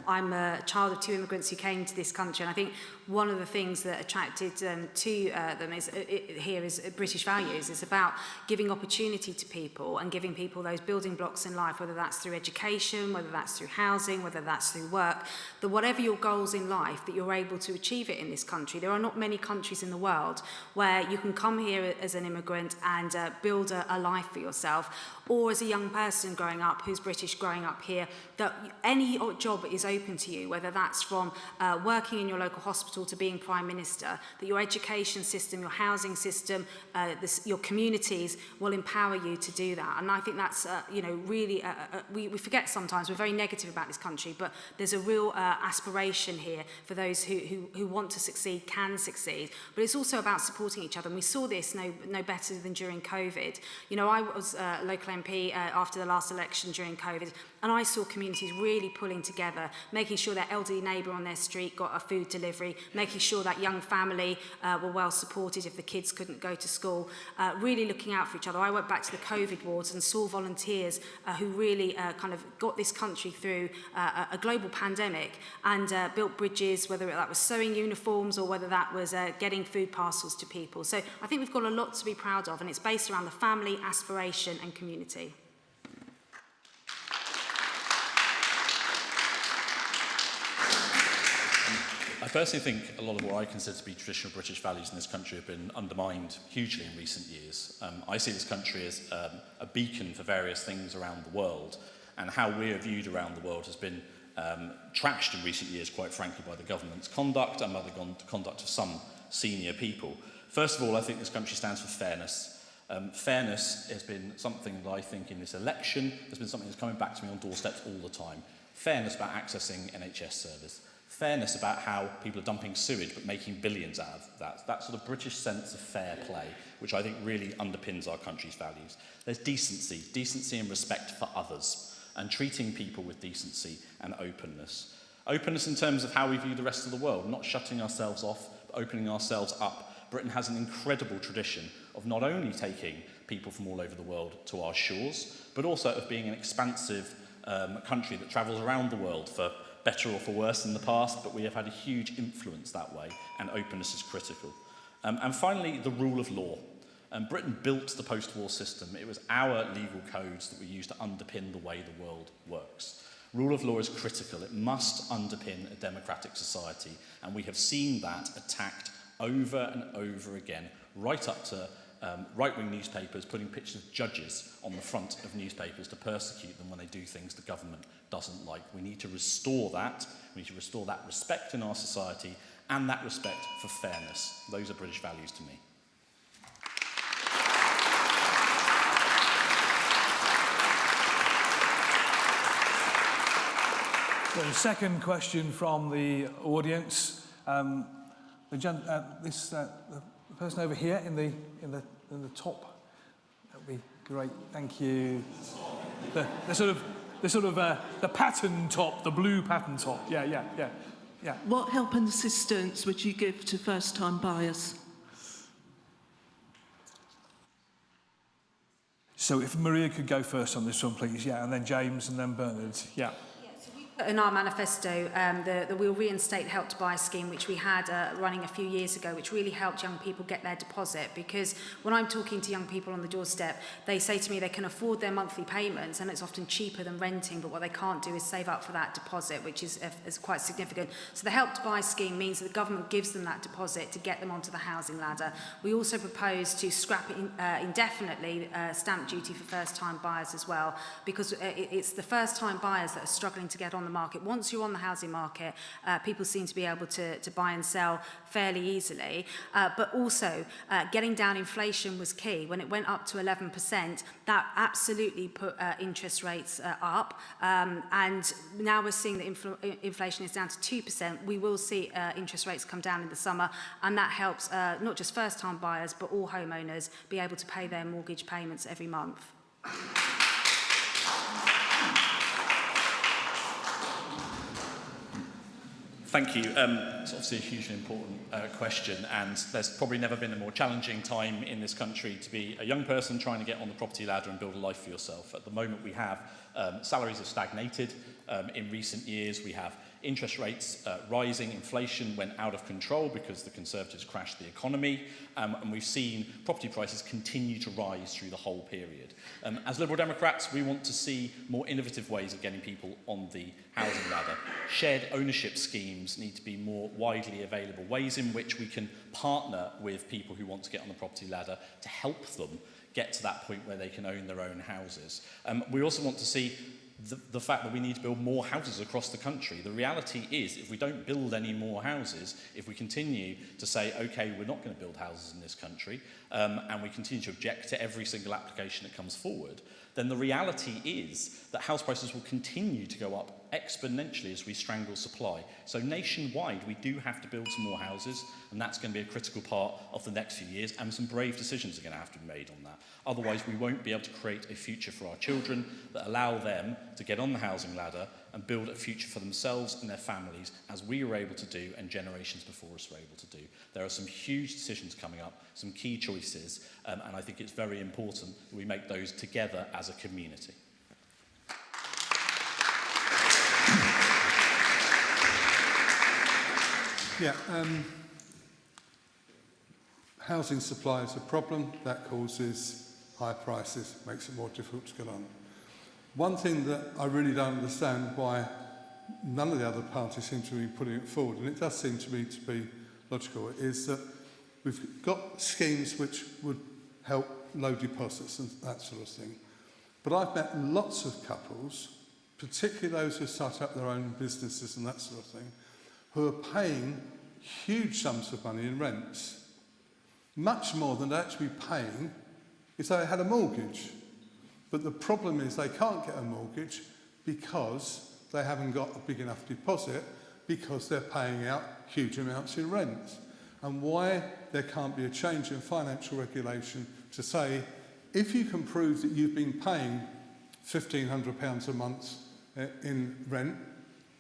I'm a child of two immigrants who came to this country, and I think one of the things that attracted them to them is here is British values. It's about giving opportunity to people and giving people those building blocks in life, whether that's through education, whether that's through housing, whether that's through work, that whatever your goals in life, that you're able to achieve it in this country. There are not many countries in the world where you can come here as an immigrant and build a life for yourself, or as a young person growing up who's British growing up here, that any job is open to you, whether that's from working in your local hospital to being Prime Minister, that your education system, your housing system, your communities will empower you to do that. And I think that's, really, we forget sometimes, we're very negative about this country, but there's a real aspiration here for those who want to succeed, can succeed. But it's also about supporting each other. And we saw this no better than during COVID. You know, I was a local MP after the last election during COVID, and I saw communities really pulling together, making sure that elderly neighbour on their street got a food delivery, making sure that young family were well supported if the kids couldn't go to school, really looking out for each other. I went back to the COVID wards and saw volunteers who really kind of got this country through a global pandemic and built bridges, whether that was sewing uniforms or whether that was getting food parcels to people. So I think we've got a lot to be proud of, and it's based around the family, aspiration and community. I personally think a lot of what I consider to be traditional British values in this country have been undermined hugely in recent years. I see this country as a beacon for various things around the world, and how we are viewed around the world has been trashed in recent years, quite frankly, by the government's conduct and by the conduct of some senior people. First of all, I think this country stands for fairness. Fairness has been something that I think in this election has been something that's coming back to me on doorsteps all the time. Fairness about accessing NHS service. Fairness about how people are dumping sewage but making billions out of that. That sort of British sense of fair play, which I think really underpins our country's values. There's decency, decency and respect for others, and treating people with decency and openness. Openness in terms of how we view the rest of the world, not shutting ourselves off, but opening ourselves up. Britain has an incredible tradition of not only taking people from all over the world to our shores, but also of being an expansive country that travels around the world for better or for worse in the past, but we have had a huge influence that way, and openness is critical. And finally, the rule of law. Britain built the post-war system. It was our legal codes that we used to underpin the way the world works. Rule of law is critical. It must underpin a democratic society, and we have seen that attacked over and over again, right up to right-wing newspapers putting pictures of judges on the front of newspapers to persecute them when they do things the government doesn't like. We need to restore that. We need to restore that respect in our society and that respect for fairness. Those are British values to me. So the second question from the audience. The person over here in the top, that would be great. Thank you. The pattern top, the blue pattern top. Yeah. What help and assistance would you give to first-time buyers? So if Maria could go first on this one, please. Yeah, and then James, and then Bernard. Yeah. In our manifesto, we'll reinstate Help to Buy scheme, which we had running a few years ago, which really helped young people get their deposit. Because when I'm talking to young people on the doorstep, they say to me they can afford their monthly payments, and it's often cheaper than renting, but what they can't do is save up for that deposit, which is quite significant. So the Help to Buy scheme means that the government gives them that deposit to get them onto the housing ladder. We also propose to scrap indefinitely stamp duty for first-time buyers as well, because it's the first-time buyers that are struggling to get on the market. Once you're on the housing market, people seem to be able to buy and sell fairly easily, but also getting down inflation was key. When it went up to 11%, that absolutely put interest rates up, and now we're seeing that inflation is down to 2%. We will see interest rates come down in the summer, and that helps not just first-time buyers, but all homeowners be able to pay their mortgage payments every month. Thank you. It's obviously a hugely important question, and there's probably never been a more challenging time in this country to be a young person trying to get on the property ladder and build a life for yourself. At the moment we have salaries have stagnated in recent years. We have interest rates rising, inflation went out of control because the Conservatives crashed the economy, and we've seen property prices continue to rise through the whole period. As Liberal Democrats, we want to see more innovative ways of getting people on the housing ladder. Shared ownership schemes need to be more widely available, ways in which we can partner with people who want to get on the property ladder to help them get to that point where they can own their own houses. We also want to see the fact that we need to build more houses across the country. The reality is, if we don't build any more houses, if we continue to say, OK, we're not going to build houses in this country, and we continue to object to every single application that comes forward, then the reality is that house prices will continue to go up exponentially as we strangle supply. So nationwide, we do have to build some more houses, and that's going to be a critical part of the next few years, and some brave decisions are going to have to be made on that. Otherwise, we won't be able to create a future for our children that allow them to get on the housing ladder and build a future for themselves and their families, as we were able to do and generations before us were able to do. There are some huge decisions coming up, some key choices, and I think it's very important that we make those together as a community. Yeah, housing supply is a problem. That causes high prices, makes it more difficult to get on. One thing that I really don't understand why none of the other parties seem to be putting it forward, and it does seem to me to be logical, is that we've got schemes which would help low deposits and that sort of thing. But I've met lots of couples, particularly those who start up their own businesses and that sort of thing, who are paying huge sums of money in rents, much more than they're actually paying if they had a mortgage. But the problem is they can't get a mortgage because they haven't got a big enough deposit, because they're paying out huge amounts in rent. And why there can't be a change in financial regulation to say, if you can prove that you've been paying £1,500 a month in rent,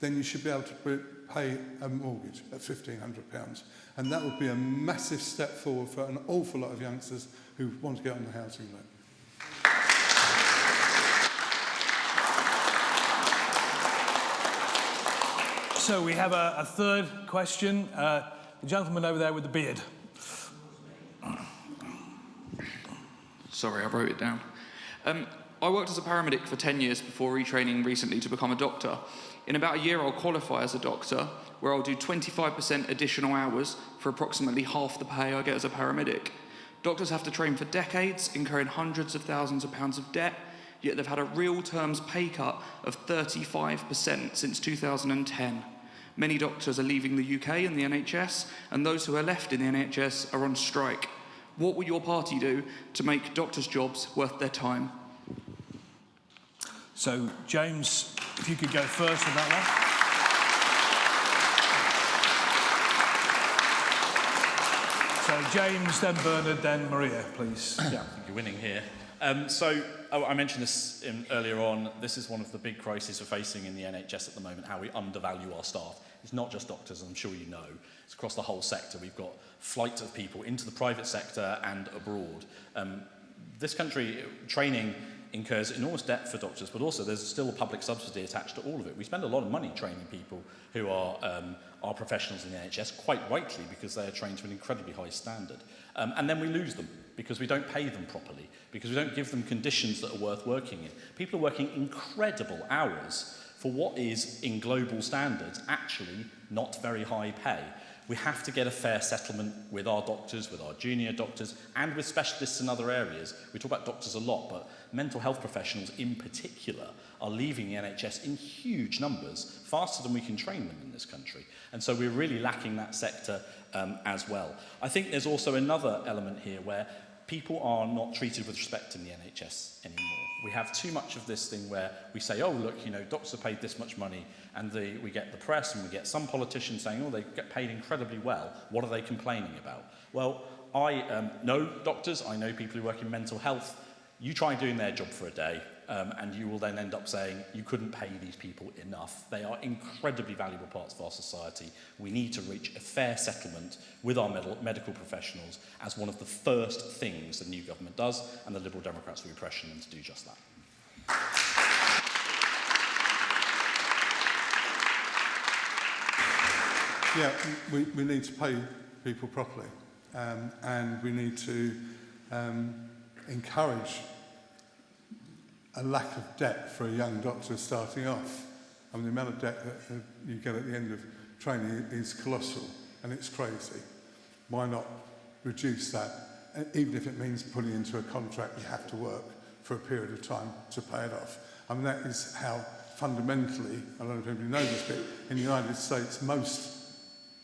then you should be able to pay a mortgage at £1,500. And that would be a massive step forward for an awful lot of youngsters who want to get on the housing loan. So we have a third question. The gentleman over there with the beard. Sorry, I wrote it down. I worked as a paramedic for 10 years before retraining recently to become a doctor. In about a year, I'll qualify as a doctor, where I'll do 25% additional hours for approximately half the pay I get as a paramedic. Doctors have to train for decades, incurring hundreds of thousands of pounds of debt, yet they've had a real terms pay cut of 35% since 2010. Many doctors are leaving the UK and the NHS, and those who are left in the NHS are on strike. What will your party do to make doctors' jobs worth their time? So, James, if you could go first on that one. So, James, then Bernard, then Maria, please. Yeah, I think you're winning here. I mentioned this earlier on. This is one of the big crises we're facing in the NHS at the moment, how we undervalue our staff. It's not just doctors, I'm sure you know. It's across the whole sector. We've got flight of people into the private sector and abroad. This country, training incurs enormous debt for doctors, but also there's still a public subsidy attached to all of it. We spend a lot of money training people who are professionals in the NHS, quite rightly, because they are trained to an incredibly high standard. And then we lose them because we don't pay them properly, because we don't give them conditions that are worth working in. People are working incredible hours for what is, in global standards, actually not very high pay. We have to get a fair settlement with our doctors, with our junior doctors, and with specialists in other areas. We talk about doctors a lot, but mental health professionals in particular are leaving the NHS in huge numbers, faster than we can train them in this country. And so we're really lacking that sector as well. I think there's also another element here where people are not treated with respect in the NHS anymore. We have too much of this thing where we say, oh, look, you know, doctors are paid this much money, and we get the press and we get some politicians saying, oh, they get paid incredibly well. What are they complaining about? Well, I know doctors, I know people who work in mental health. You try doing their job for a day, and you will then end up saying you couldn't pay these people enough. They are incredibly valuable parts of our society. We need to reach a fair settlement with our medical professionals as one of the first things the new government does, and the Liberal Democrats will be pressuring them to do just that. Yeah, we need to pay people properly, and we need to encourage a lack of debt for a young doctor starting off. I mean, the amount of debt that you get at the end of training is colossal, and it's crazy. Why not reduce that, even if it means putting into a contract you have to work for a period of time to pay it off? I mean, that is how fundamentally, I don't know if anybody knows this, but in the United States, most,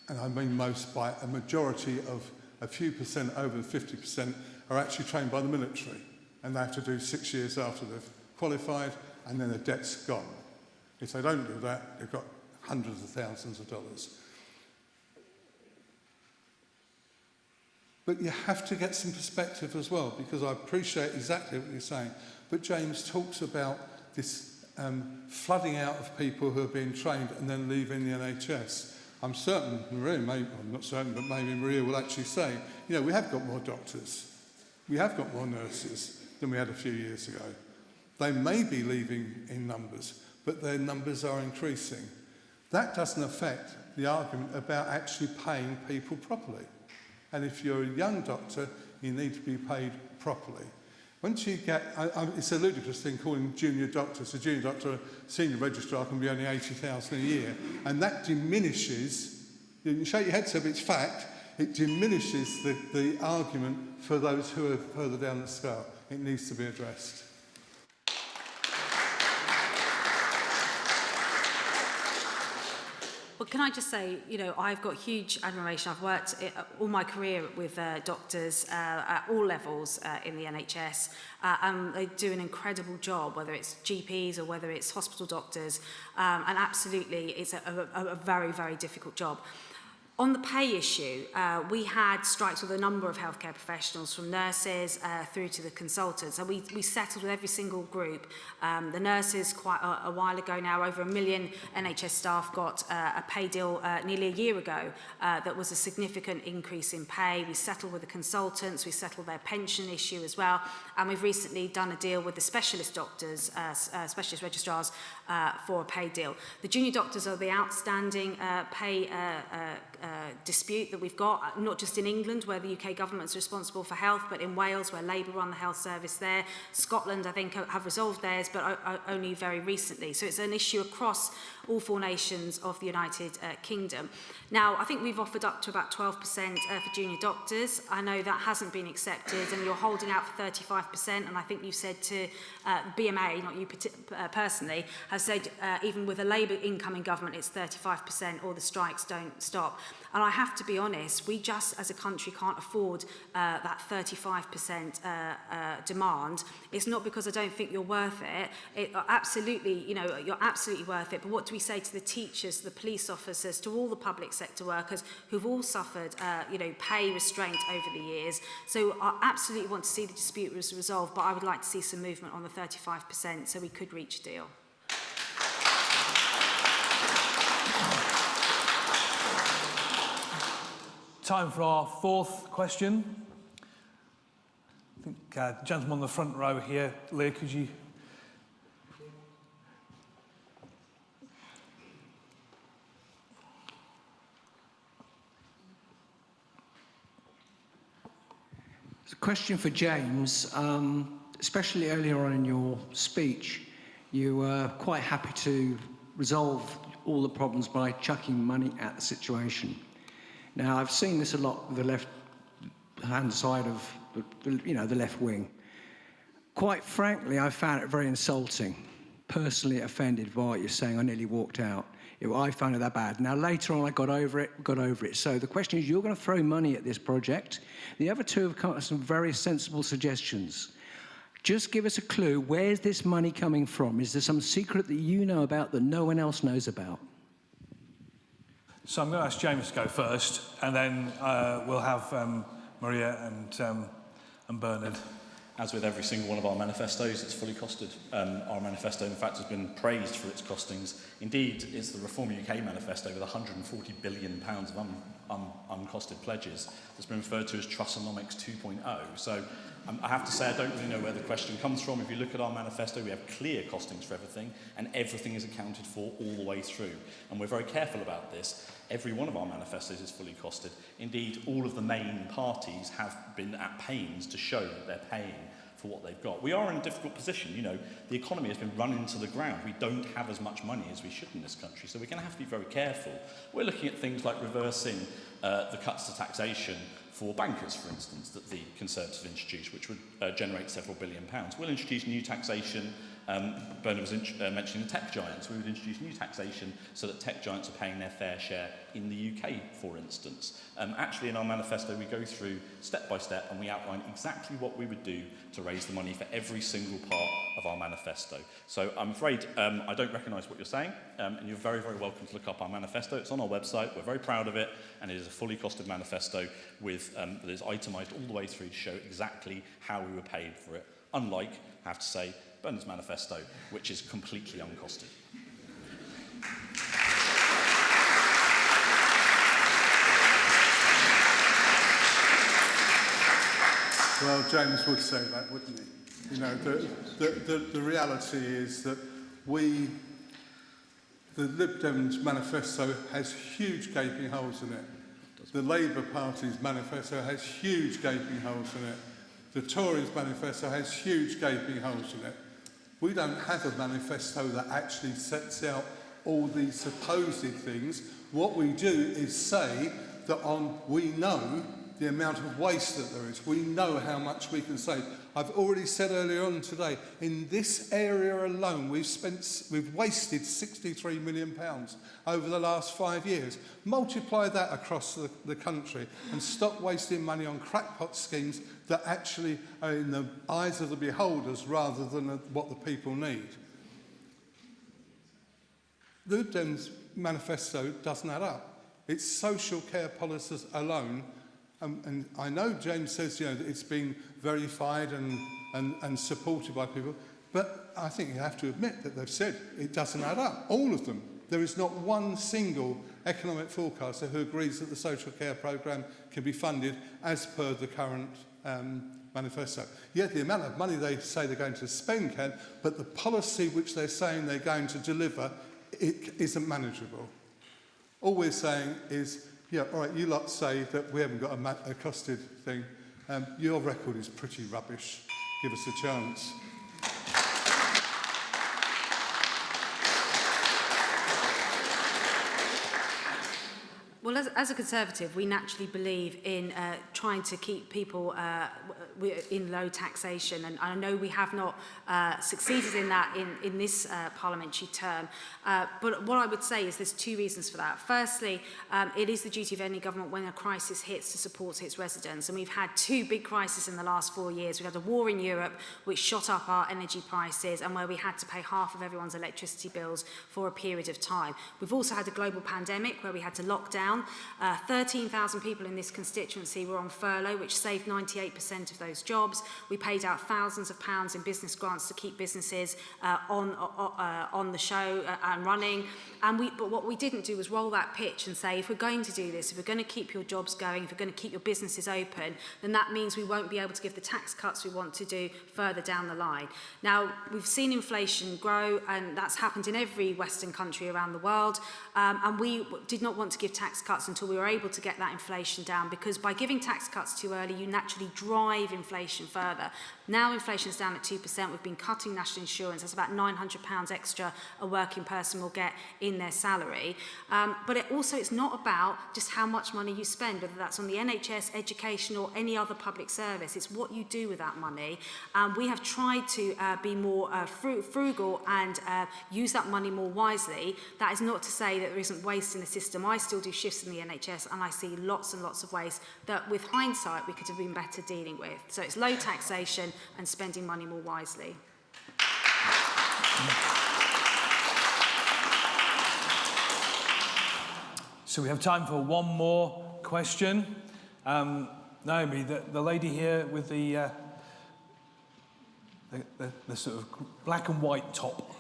and I mean most by a majority of a few percent over 50%, are actually trained by the military, and they have to do 6 years after they've qualified, and then the debt's gone. If they don't do that, they've got hundreds of thousands of dollars. But you have to get some perspective as well, because I appreciate exactly what you're saying. But James talks about this flooding out of people who are being trained and then leaving the NHS. I'm certain Maria, maybe, I'm not certain, but maybe Maria will actually say, you know, we have got more doctors. We have got more nurses than we had a few years ago. They may be leaving in numbers, but their numbers are increasing. That doesn't affect the argument about actually paying people properly. And if you're a young doctor, you need to be paid properly. Once you get, it's a ludicrous thing calling junior doctors. A junior doctor, a senior registrar can be only 80,000 a year. And that diminishes, you can shake your head so it's fact, it diminishes the argument for those who are further down the scale. It needs to be addressed. Well, can I just say, you know, I've got huge admiration. I've worked all my career with doctors at all levels in the NHS, and they do an incredible job, whether it's GPs or whether it's hospital doctors, and absolutely it's a very, very difficult job. On the pay issue, we had strikes with a number of healthcare professionals, from nurses through to the consultants. So we settled with every single group. The nurses, quite a while ago now, over 1 million NHS staff got a pay deal nearly a year ago that was a significant increase in pay. We settled with the consultants, we settled their pension issue as well, and we've recently done a deal with the specialist doctors, specialist registrars, for a pay deal. The junior doctors are the outstanding pay dispute that we've got, not just in England, where the UK government's responsible for health, but in Wales, where Labour run the health service there. Scotland, I think, have resolved theirs, but only very recently. So it's an issue across all 4 nations of the United Kingdom. Now, I think we've offered up to about 12% for junior doctors. I know that hasn't been accepted, and you're holding out for 35%, and I think you said to BMA, not you personally, have said even with a Labour incoming government, it's 35% or the strikes don't stop. And I have to be honest, we just as a country can't afford that 35% demand. It's not because I don't think you're worth it. Absolutely, you know, you're absolutely worth it. But what do we say to the teachers, the police officers, to all the public sector workers who've all suffered, you know, pay restraint over the years? So I absolutely want to see the dispute resolved, but I would like to see some movement on the 35% so we could reach a deal. Time for our 4th question. I think gentleman on the front row here, Leah, could you? It's a question for James. Especially earlier on in your speech, you were quite happy to resolve all the problems by chucking money at the situation. Now, I've seen this a lot with the left-hand side of, the left wing. Quite frankly, I found it very insulting. Personally offended by what you're saying. I nearly walked out. I found it that bad. Now, later on, I got over it. So the question is, you're going to throw money at this project. The other 2 have come up with some very sensible suggestions. Just give us a clue. Where's this money coming from? Is there some secret that you know about that no one else knows about? So I'm going to ask James to go first, and then we'll have Maria and Bernard. As with every single one of our manifestos, it's fully costed. Our manifesto, in fact, has been praised for its costings. Indeed, it's the Reform UK manifesto with £140 billion of uncosted pledges that's been referred to as Trussonomics 2.0. So I have to say, I don't really know where the question comes from. If you look at our manifesto, we have clear costings for everything, and everything is accounted for all the way through. And we're very careful about this. Every one of our manifestos is fully costed. Indeed, all of the main parties have been at pains to show that they're paying for what they've got. We are in a difficult position. You know, the economy has been run into the ground. We don't have as much money as we should in this country, so we're going to have to be very careful. We're looking at things like reversing the cuts to taxation for bankers, for instance, that the Conservatives introduced, which would generate several £1 billion. We'll introduce new taxation. Bernard was mentioning the tech giants. We would introduce new taxation so that tech giants are paying their fair share in the UK, for instance. Actually, in our manifesto, we go through step by step and we outline exactly what we would do to raise the money for every single part of our manifesto. So I'm afraid I don't recognise what you're saying, and you're very, very welcome to look up our manifesto. It's on our website. We're very proud of it, and it is a fully costed manifesto with that is itemised all the way through to show exactly how we were paid for it, unlike, I have to say, Bernard's manifesto, which is completely uncosted. Well, James would say that, wouldn't he? You know, the reality is that the Lib Dems manifesto has huge gaping holes in it. The Labour Party's manifesto has huge gaping holes in it. The Tories' manifesto has huge gaping holes in it. We don't have a manifesto that actually sets out all these supposed things. What we do is say that we know the amount of waste that there is. We know how much we can save. I've already said earlier on today, in this area alone, we've wasted £63 million over the last 5 years. Multiply that across the country and stop wasting money on crackpot schemes that actually are in the eyes of the beholders rather than what the people need. The Lib Dems manifesto doesn't add up. It's social care policies alone. And I know James says, that it's been verified and supported by people, but I think you have to admit that they've said it doesn't add up. All of them. There is not one single economic forecaster who agrees that the social care programme can be funded as per the current manifesto. Yet the amount of money they say they're going to spend can, but the policy which they're saying they're going to deliver, it isn't manageable. All we're saying is, all right, you lot say that we haven't got a costed thing. Your record is pretty rubbish. Give us a chance. Well, as a Conservative, we naturally believe in trying to keep people in low taxation, and I know we have not succeeded in that in this parliamentary term. But what I would say is there's two reasons for that. Firstly, it is the duty of any government when a crisis hits to support its residents, and we've had two big crises in the last 4 years. We've had a war in Europe, which shot up our energy prices, and where we had to pay half of everyone's electricity bills for a period of time. We've also had a global pandemic where we had to lock down. 13,000 people in this constituency were on furlough, which saved 98% of those jobs. We paid out thousands of pounds in business grants to keep businesses on the show and running. But what we didn't do was roll that pitch and say, if we're going to do this, if we're going to keep your jobs going, if we're going to keep your businesses open, then that means we won't be able to give the tax cuts we want to do further down the line. Now, we've seen inflation grow, and that's happened in every Western country around the world. And we did not want to give tax cuts until we were able to get that inflation down, because by giving tax cuts too early, you naturally drive inflation further. Now inflation's down at 2%. We've been cutting national insurance. That's about £900 extra a working person will get in their salary. But it's not about just how much money you spend, whether that's on the NHS, education, or any other public service. It's what you do with that money. We have tried to be more frugal and use that money more wisely. That is not to say that there isn't waste in the system. I still do shifts in the NHS, and I see lots and lots of waste that, with hindsight, we could have been better dealing with. So it's low taxation and spending money more wisely. So we have time for one more question. Naomi, the lady here with the sort of black and white top.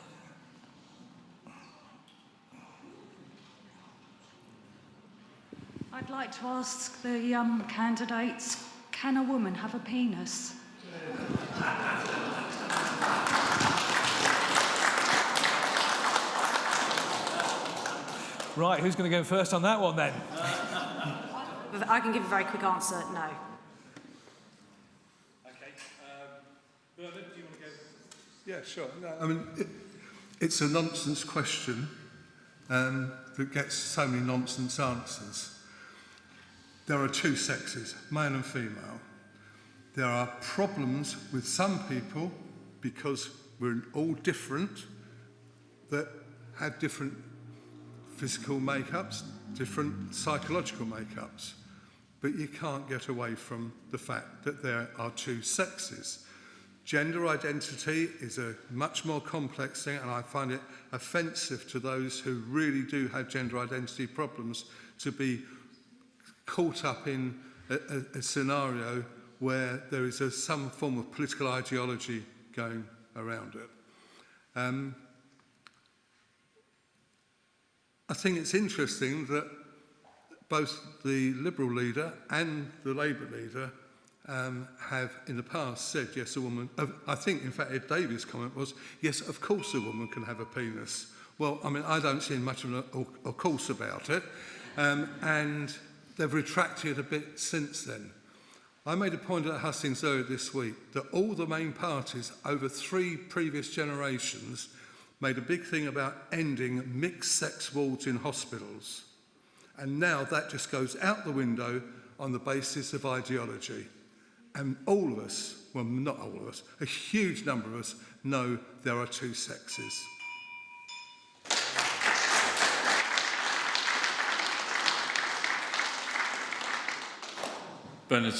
I'd like to ask the candidates, can a woman have a penis? Right, who's going to go first on that one then? I can give a very quick answer, no. Okay. Bernard, do you want to go? Yeah, sure. No, I mean, it's a nonsense question that gets so many nonsense answers. There are two sexes, male and female. There are problems with some people because we're all different, that have different physical makeups, different psychological makeups. But you can't get away from the fact that there are two sexes. Gender identity is a much more complex thing, and I find it offensive to those who really do have gender identity problems to be caught up in a scenario where there is some form of political ideology going around it. I think it's interesting that both the Liberal leader and the Labour leader have in the past said, yes, a woman, I think in fact Ed Davies' comment was, yes, of course a woman can have a penis. Well, I mean, I don't see much of a course about it, and they've retracted a bit since then. I made a point at Husting earlier this week that all the main parties over 3 previous generations made a big thing about ending mixed-sex wards in hospitals. And now that just goes out the window on the basis of ideology. And all of us, well, not all of us, a huge number of us know there are two sexes. Bernard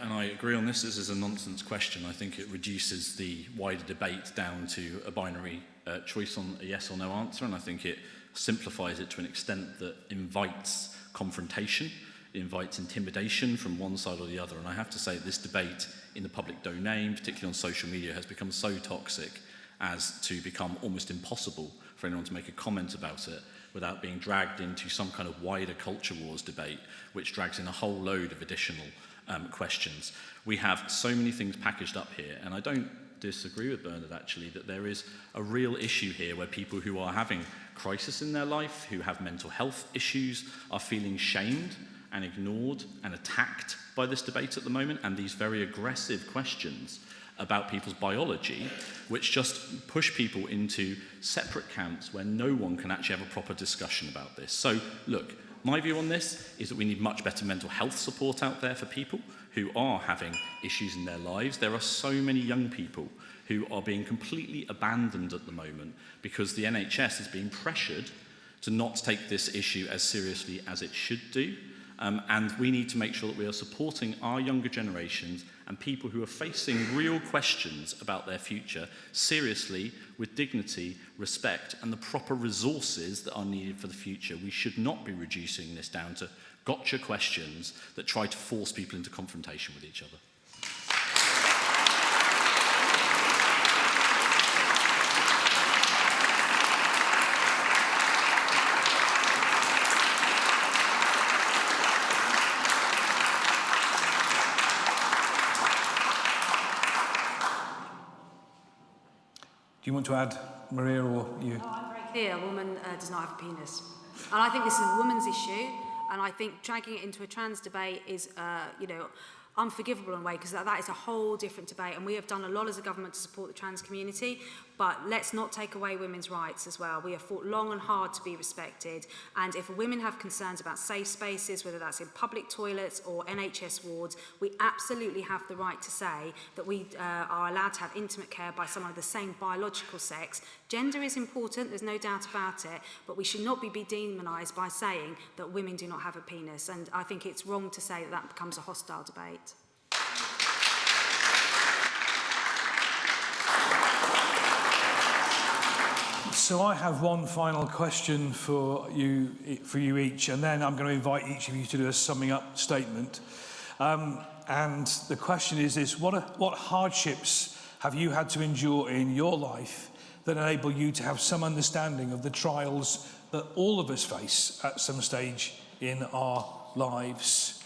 and I agree on this. This is a nonsense question. I think it reduces the wider debate down to a binary choice on a yes or no answer, and I think it simplifies it to an extent that invites confrontation, invites intimidation from one side or the other. And I have to say this debate in the public domain, particularly on social media, has become so toxic as to become almost impossible for anyone to make a comment about it without being dragged into some kind of wider culture wars debate, which drags in a whole load of additional questions. We have so many things packaged up here, and I don't disagree with Bernard actually that there is a real issue here where people who are having crisis in their life, who have mental health issues, are feeling shamed and ignored and attacked by this debate at the moment, and these very aggressive questions about people's biology, which just push people into separate camps where no one can actually have a proper discussion about this. So, look, my view on this is that we need much better mental health support out there for people who are having issues in their lives. There are so many young people who are being completely abandoned at the moment because the NHS is being pressured to not take this issue as seriously as it should do. And we need to make sure that we are supporting our younger generations and people who are facing real questions about their future seriously, with dignity, respect, and the proper resources that are needed for the future. We should not be reducing this down to gotcha questions that try to force people into confrontation with each other. Do you want to add, Maria, or you? Oh, I'm very clear. A woman does not have a penis. And I think this is a woman's issue, and I think dragging it into a trans debate is, unforgivable in a way, because that is a whole different debate, and we have done a lot as a government to support the trans community, but let's not take away women's rights as well. We have fought long and hard to be respected, and if women have concerns about safe spaces, whether that's in public toilets or NHS wards, we absolutely have the right to say that we are allowed to have intimate care by someone of the same biological sex. Gender is important, there's no doubt about it, but we should not be demonised by saying that women do not have a penis, and I think it's wrong to say that that becomes a hostile debate. So I have one final question for you each, and then I'm going to invite each of you to do a summing up statement. And the question is this: what hardships have you had to endure in your life that enable you to have some understanding of the trials that all of us face at some stage in our lives?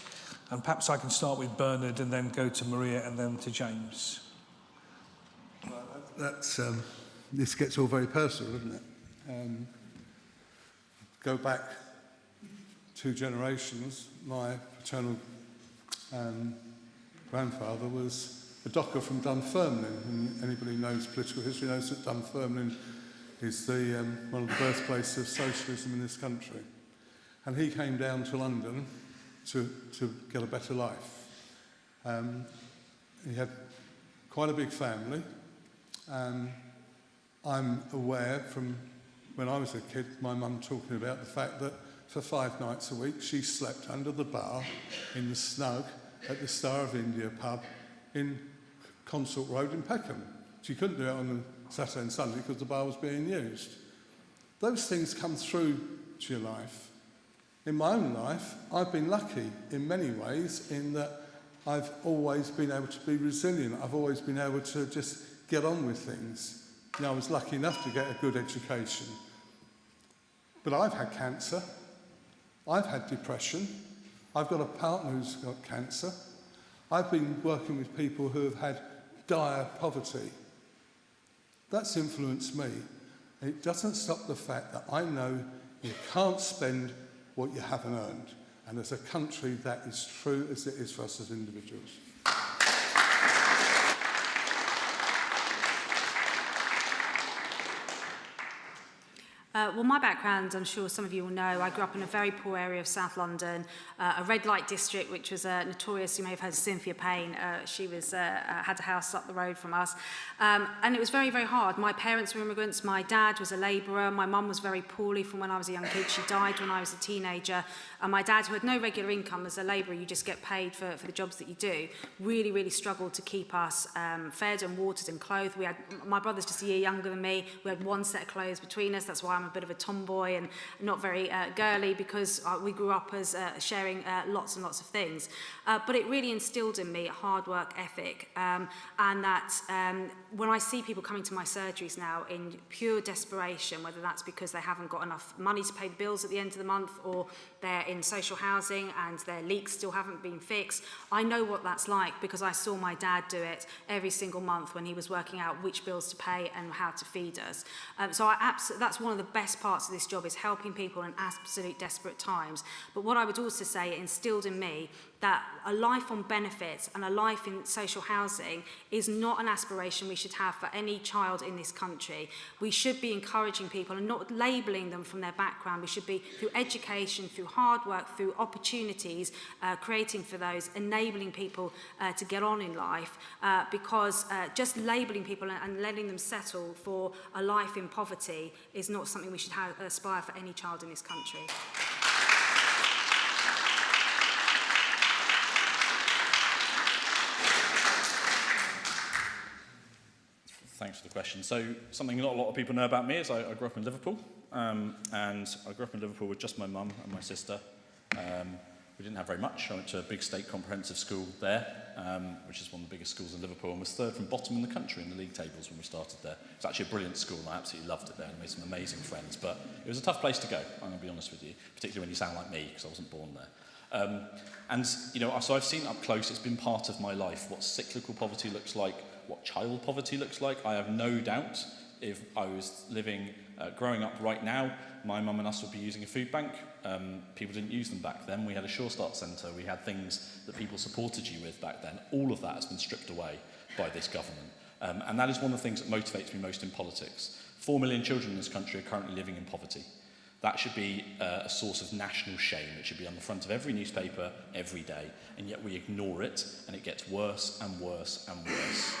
And perhaps I can start with Bernard and then go to Maria and then to James. Well, this gets all very personal, doesn't it? Go back 2 generations. My paternal grandfather was a docker from Dunfermline, and anybody who knows political history knows that Dunfermline is one of the birthplaces of socialism in this country. And he came down to London to get a better life. He had quite a big family. I'm aware from when I was a kid, my mum talking about the fact that for 5 nights a week she slept under the bar in the snug at the Star of India pub in Consort Road in Peckham. She couldn't do it on a Saturday and Sunday because the bar was being used. Those things come through to your life. In my own life, I've been lucky in many ways in that I've always been able to be resilient. I've always been able to just get on with things. I was lucky enough to get a good education. But I've had cancer. I've had depression. I've got a partner who's got cancer. I've been working with people who have had dire poverty. That's influenced me. And it doesn't stop the fact that I know you can't spend what you haven't earned. And as a country, that is true as it is for us as individuals. Well, my background, I'm sure some of you will know, I grew up in a very poor area of South London, a red light district, which was notorious. You may have heard of Cynthia Payne. She had a house up the road from us. And it was very, very hard. My parents were immigrants. My dad was a labourer. My mum was very poorly from when I was a young kid. She died when I was a teenager. And my dad, who had no regular income as a labourer, you just get paid for the jobs that you do, really, really struggled to keep us fed and watered and clothed. My brother's just a year younger than me. We had one set of clothes between us. That's why I'm a bit of a tomboy and not very girly, because we grew up as sharing lots and lots of things. But it really instilled in me a hard work ethic, and that when I see people coming to my surgeries now in pure desperation, whether that's because they haven't got enough money to pay the bills at the end of the month, or they're in social housing and their leaks still haven't been fixed, I know what that's like, because I saw my dad do it every single month when he was working out which bills to pay and how to feed us. So that's one of the best parts of this job, is helping people in absolute desperate times. But what I would also say, it instilled in me that a life on benefits and a life in social housing is not an aspiration we should have for any child in this country. We should be encouraging people and not labelling them from their background. We should be, through education, through hard work, through opportunities, creating for those, enabling people to get on in life, because just labelling people and letting them settle for a life in poverty is not something we should aspire for any child in this country. Thanks for the question. So something not a lot of people know about me is I grew up in Liverpool, and I grew up in Liverpool with just my mum and my sister. We didn't have very much. I went to a big state comprehensive school there, which is one of the biggest schools in Liverpool, and was third from bottom in the country in the league tables when we started there. It's actually a brilliant school, and I absolutely loved it there, and made some amazing friends, but it was a tough place to go, I'm going to be honest with you, particularly when you sound like me, because I wasn't born there. And, you know, so I've seen up close, it's been part of my life, what cyclical poverty looks like, what child poverty looks like. I have no doubt if I was growing up right now, my mum and us would be using a food bank. People didn't use them back then. We had a Sure Start Centre. We had things that people supported you with back then. All of that has been stripped away by this government. And that is one of the things that motivates me most in politics. 4 million children in this country are currently living in poverty. That should be a source of national shame. It should be on the front of every newspaper every day, and yet we ignore it, and it gets worse and worse and worse.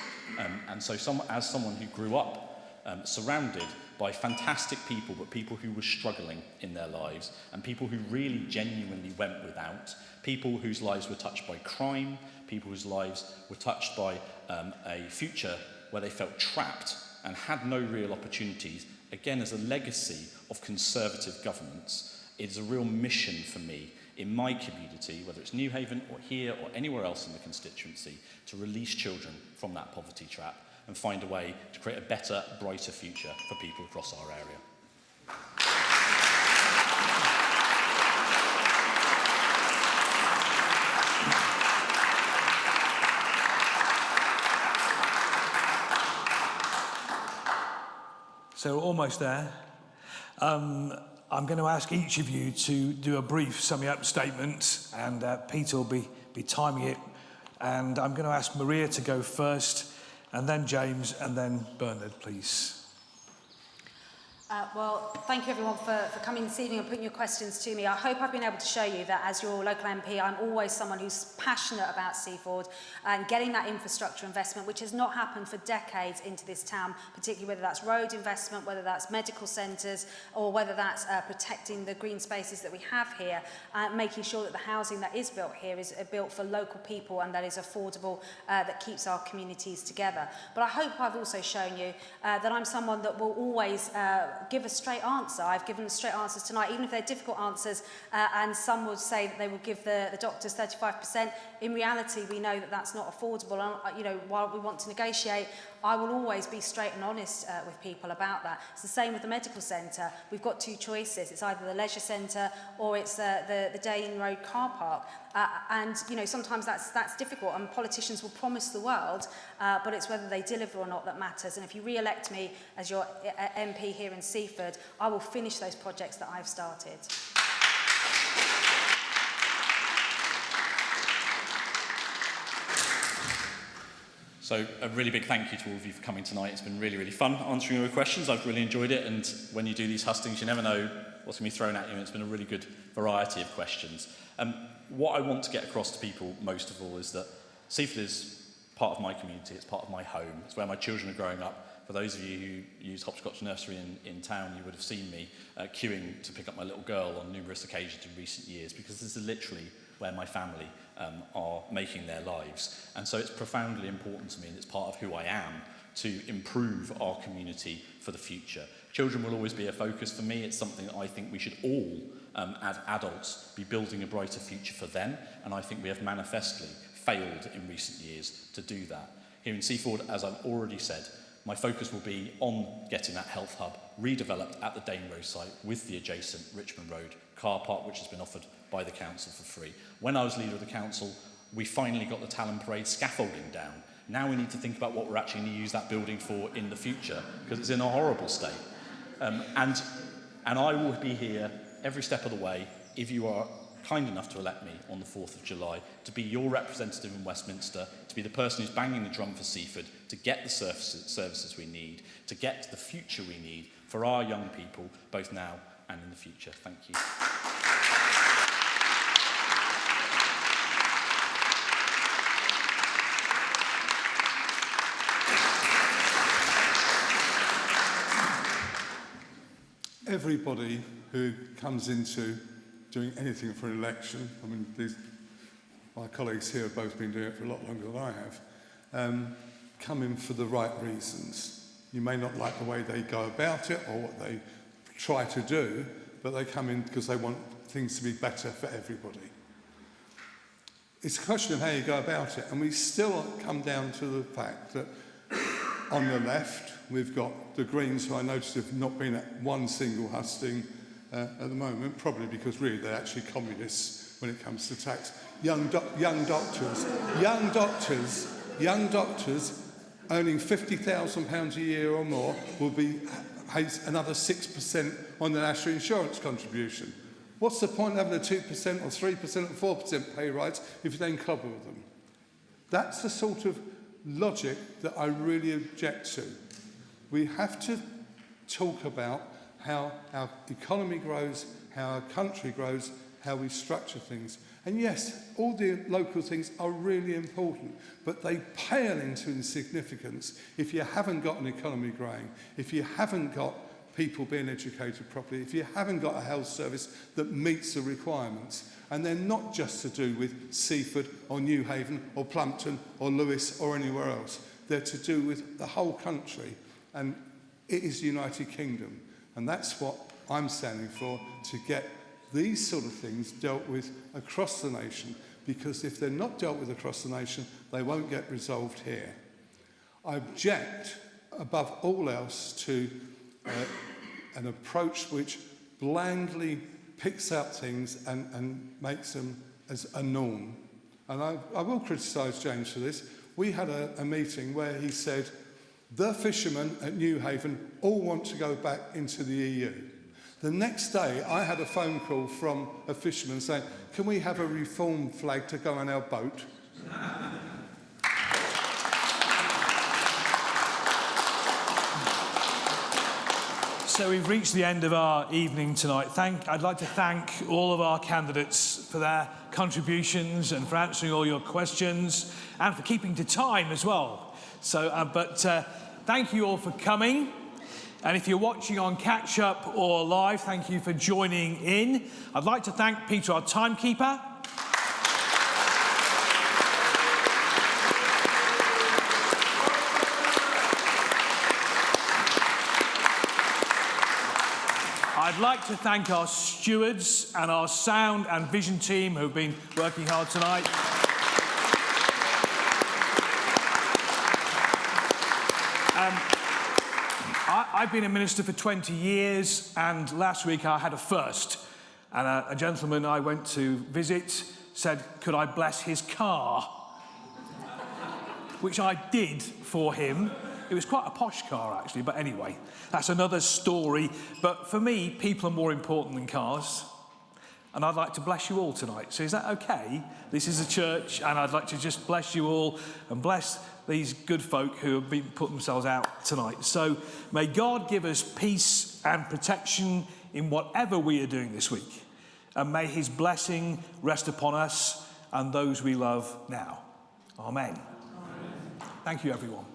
And so as someone who grew up surrounded by fantastic people, but people who were struggling in their lives, and people who really genuinely went without, people whose lives were touched by crime, people whose lives were touched by a future where they felt trapped and had no real opportunities, again, as a legacy of Conservative governments, it is a real mission for me in my community, whether it's Newhaven or here or anywhere else in the constituency, to release children from that poverty trap and find a way to create a better, brighter future for people across our area. So we're almost there. I'm going to ask each of you to do a brief summing up statement, and Peter will be timing it. And I'm going to ask Maria to go first, and then James, and then Bernard, please. Well, thank you everyone for coming this evening and putting your questions to me. I hope I've been able to show you that as your local MP, I'm always someone who's passionate about Seaford and getting that infrastructure investment, which has not happened for decades into this town, particularly whether that's road investment, whether that's medical centres, or whether that's protecting the green spaces that we have here, making sure that the housing that is built here is built for local people and that is affordable, that keeps our communities together. But I hope I've also shown you that I'm someone that will always give a straight answer. I've given straight answers tonight, even if they're difficult answers, and some would say that they will give the doctors 35%. In reality, we know that that's not affordable, and you know, while we want to negotiate, I will always be straight and honest with people about that. It's the same with the medical centre. We've got two choices. It's either the leisure centre or it's the Dane Road car park. And you know, sometimes that's difficult, and politicians will promise the world, but it's whether they deliver or not that matters. And if you re-elect me as your MP here in Seaford, I will finish those projects that I've started. So a really big thank you to all of you for coming tonight. It's been really, really fun answering your questions. I've really enjoyed it, and when you do these hustings, you never know what's going to be thrown at you, and it's been a really good variety of questions. What I want to get across to people most of all is that Seaford is part of my community, it's part of my home, it's where my children are growing up. For those of you who use Hopscotch Nursery in town, you would have seen me queuing to pick up my little girl on numerous occasions in recent years, because this is literally where my family are making their lives. And so it's profoundly important to me, and it's part of who I am, to improve our community for the future. Children will always be a focus for me. It's something that I think we should all, as adults, be building a brighter future for them, and I think we have manifestly failed in recent years to do that. Here in Seaford, as I've already said, my focus will be on getting that health hub redeveloped at the Dane Road site with the adjacent Richmond Road car park, which has been offered by the council for free. When I was leader of the council, we finally got the Talon Parade scaffolding down. Now we need to think about what we're actually going to use that building for in the future, because it's in a horrible state. And I will be here every step of the way, if you are kind enough to elect me on the 4th of July, to be your representative in Westminster, to be the person who's banging the drum for Seaford, to get the services we need, to get the future we need for our young people, both now and in the future. Thank you. Everybody who comes into doing anything for an election, I mean, my colleagues here have both been doing it for a lot longer than I have, come in for the right reasons. You may not like the way they go about it or what they try to do, but they come in because they want things to be better for everybody. It's a question of how you go about it, and we still come down to the fact that on the left, we've got the Greens, who I noticed have not been at one single husting at the moment, probably because really they're actually communists when it comes to tax. Young doctors earning £50,000 a year or more will be another 6% on the national insurance contribution. What's the point of having a 2% or 3% or 4% pay rise if you then clobber with them? That's the sort of logic that I really object to. We have to talk about how our economy grows, how our country grows, how we structure things. And yes, all the local things are really important, but they pale into insignificance if you haven't got an economy growing, if you haven't got people being educated properly, if you haven't got a health service that meets the requirements. And they're not just to do with Seaford or Newhaven or Plumpton or Lewis or anywhere else. They're to do with the whole country. And it is the United Kingdom. And that's what I'm standing for, to get these sort of things dealt with across the nation, because if they're not dealt with across the nation, they won't get resolved here. I object, above all else, to an approach which blandly picks out things and makes them as a norm. And I will criticise James for this. We had a meeting where he said, the fishermen at Newhaven all want to go back into the EU. The next day, I had a phone call from a fisherman saying, can we have a reform flag to go on our boat? So we've reached the end of our evening tonight. I'd like to thank all of our candidates for their contributions and for answering all your questions and for keeping to time as well. So, thank you all for coming. And if you're watching on catch-up or live, thank you for joining in. I'd like to thank Peter, our timekeeper. I'd like to thank our stewards and our sound and vision team who've been working hard tonight. I've been a minister for 20 years, and last week I had a first. And a gentleman I went to visit said, could I bless his car? Which I did for him. It was quite a posh car, actually, but anyway, that's another story. But for me, people are more important than cars. And I'd like to bless you all tonight. So is that okay? This is a church, and I'd like to just bless you all and bless these good folk who have been putting themselves out tonight. So may God give us peace and protection in whatever we are doing this week. And may his blessing rest upon us and those we love now. Amen. Thank you, everyone.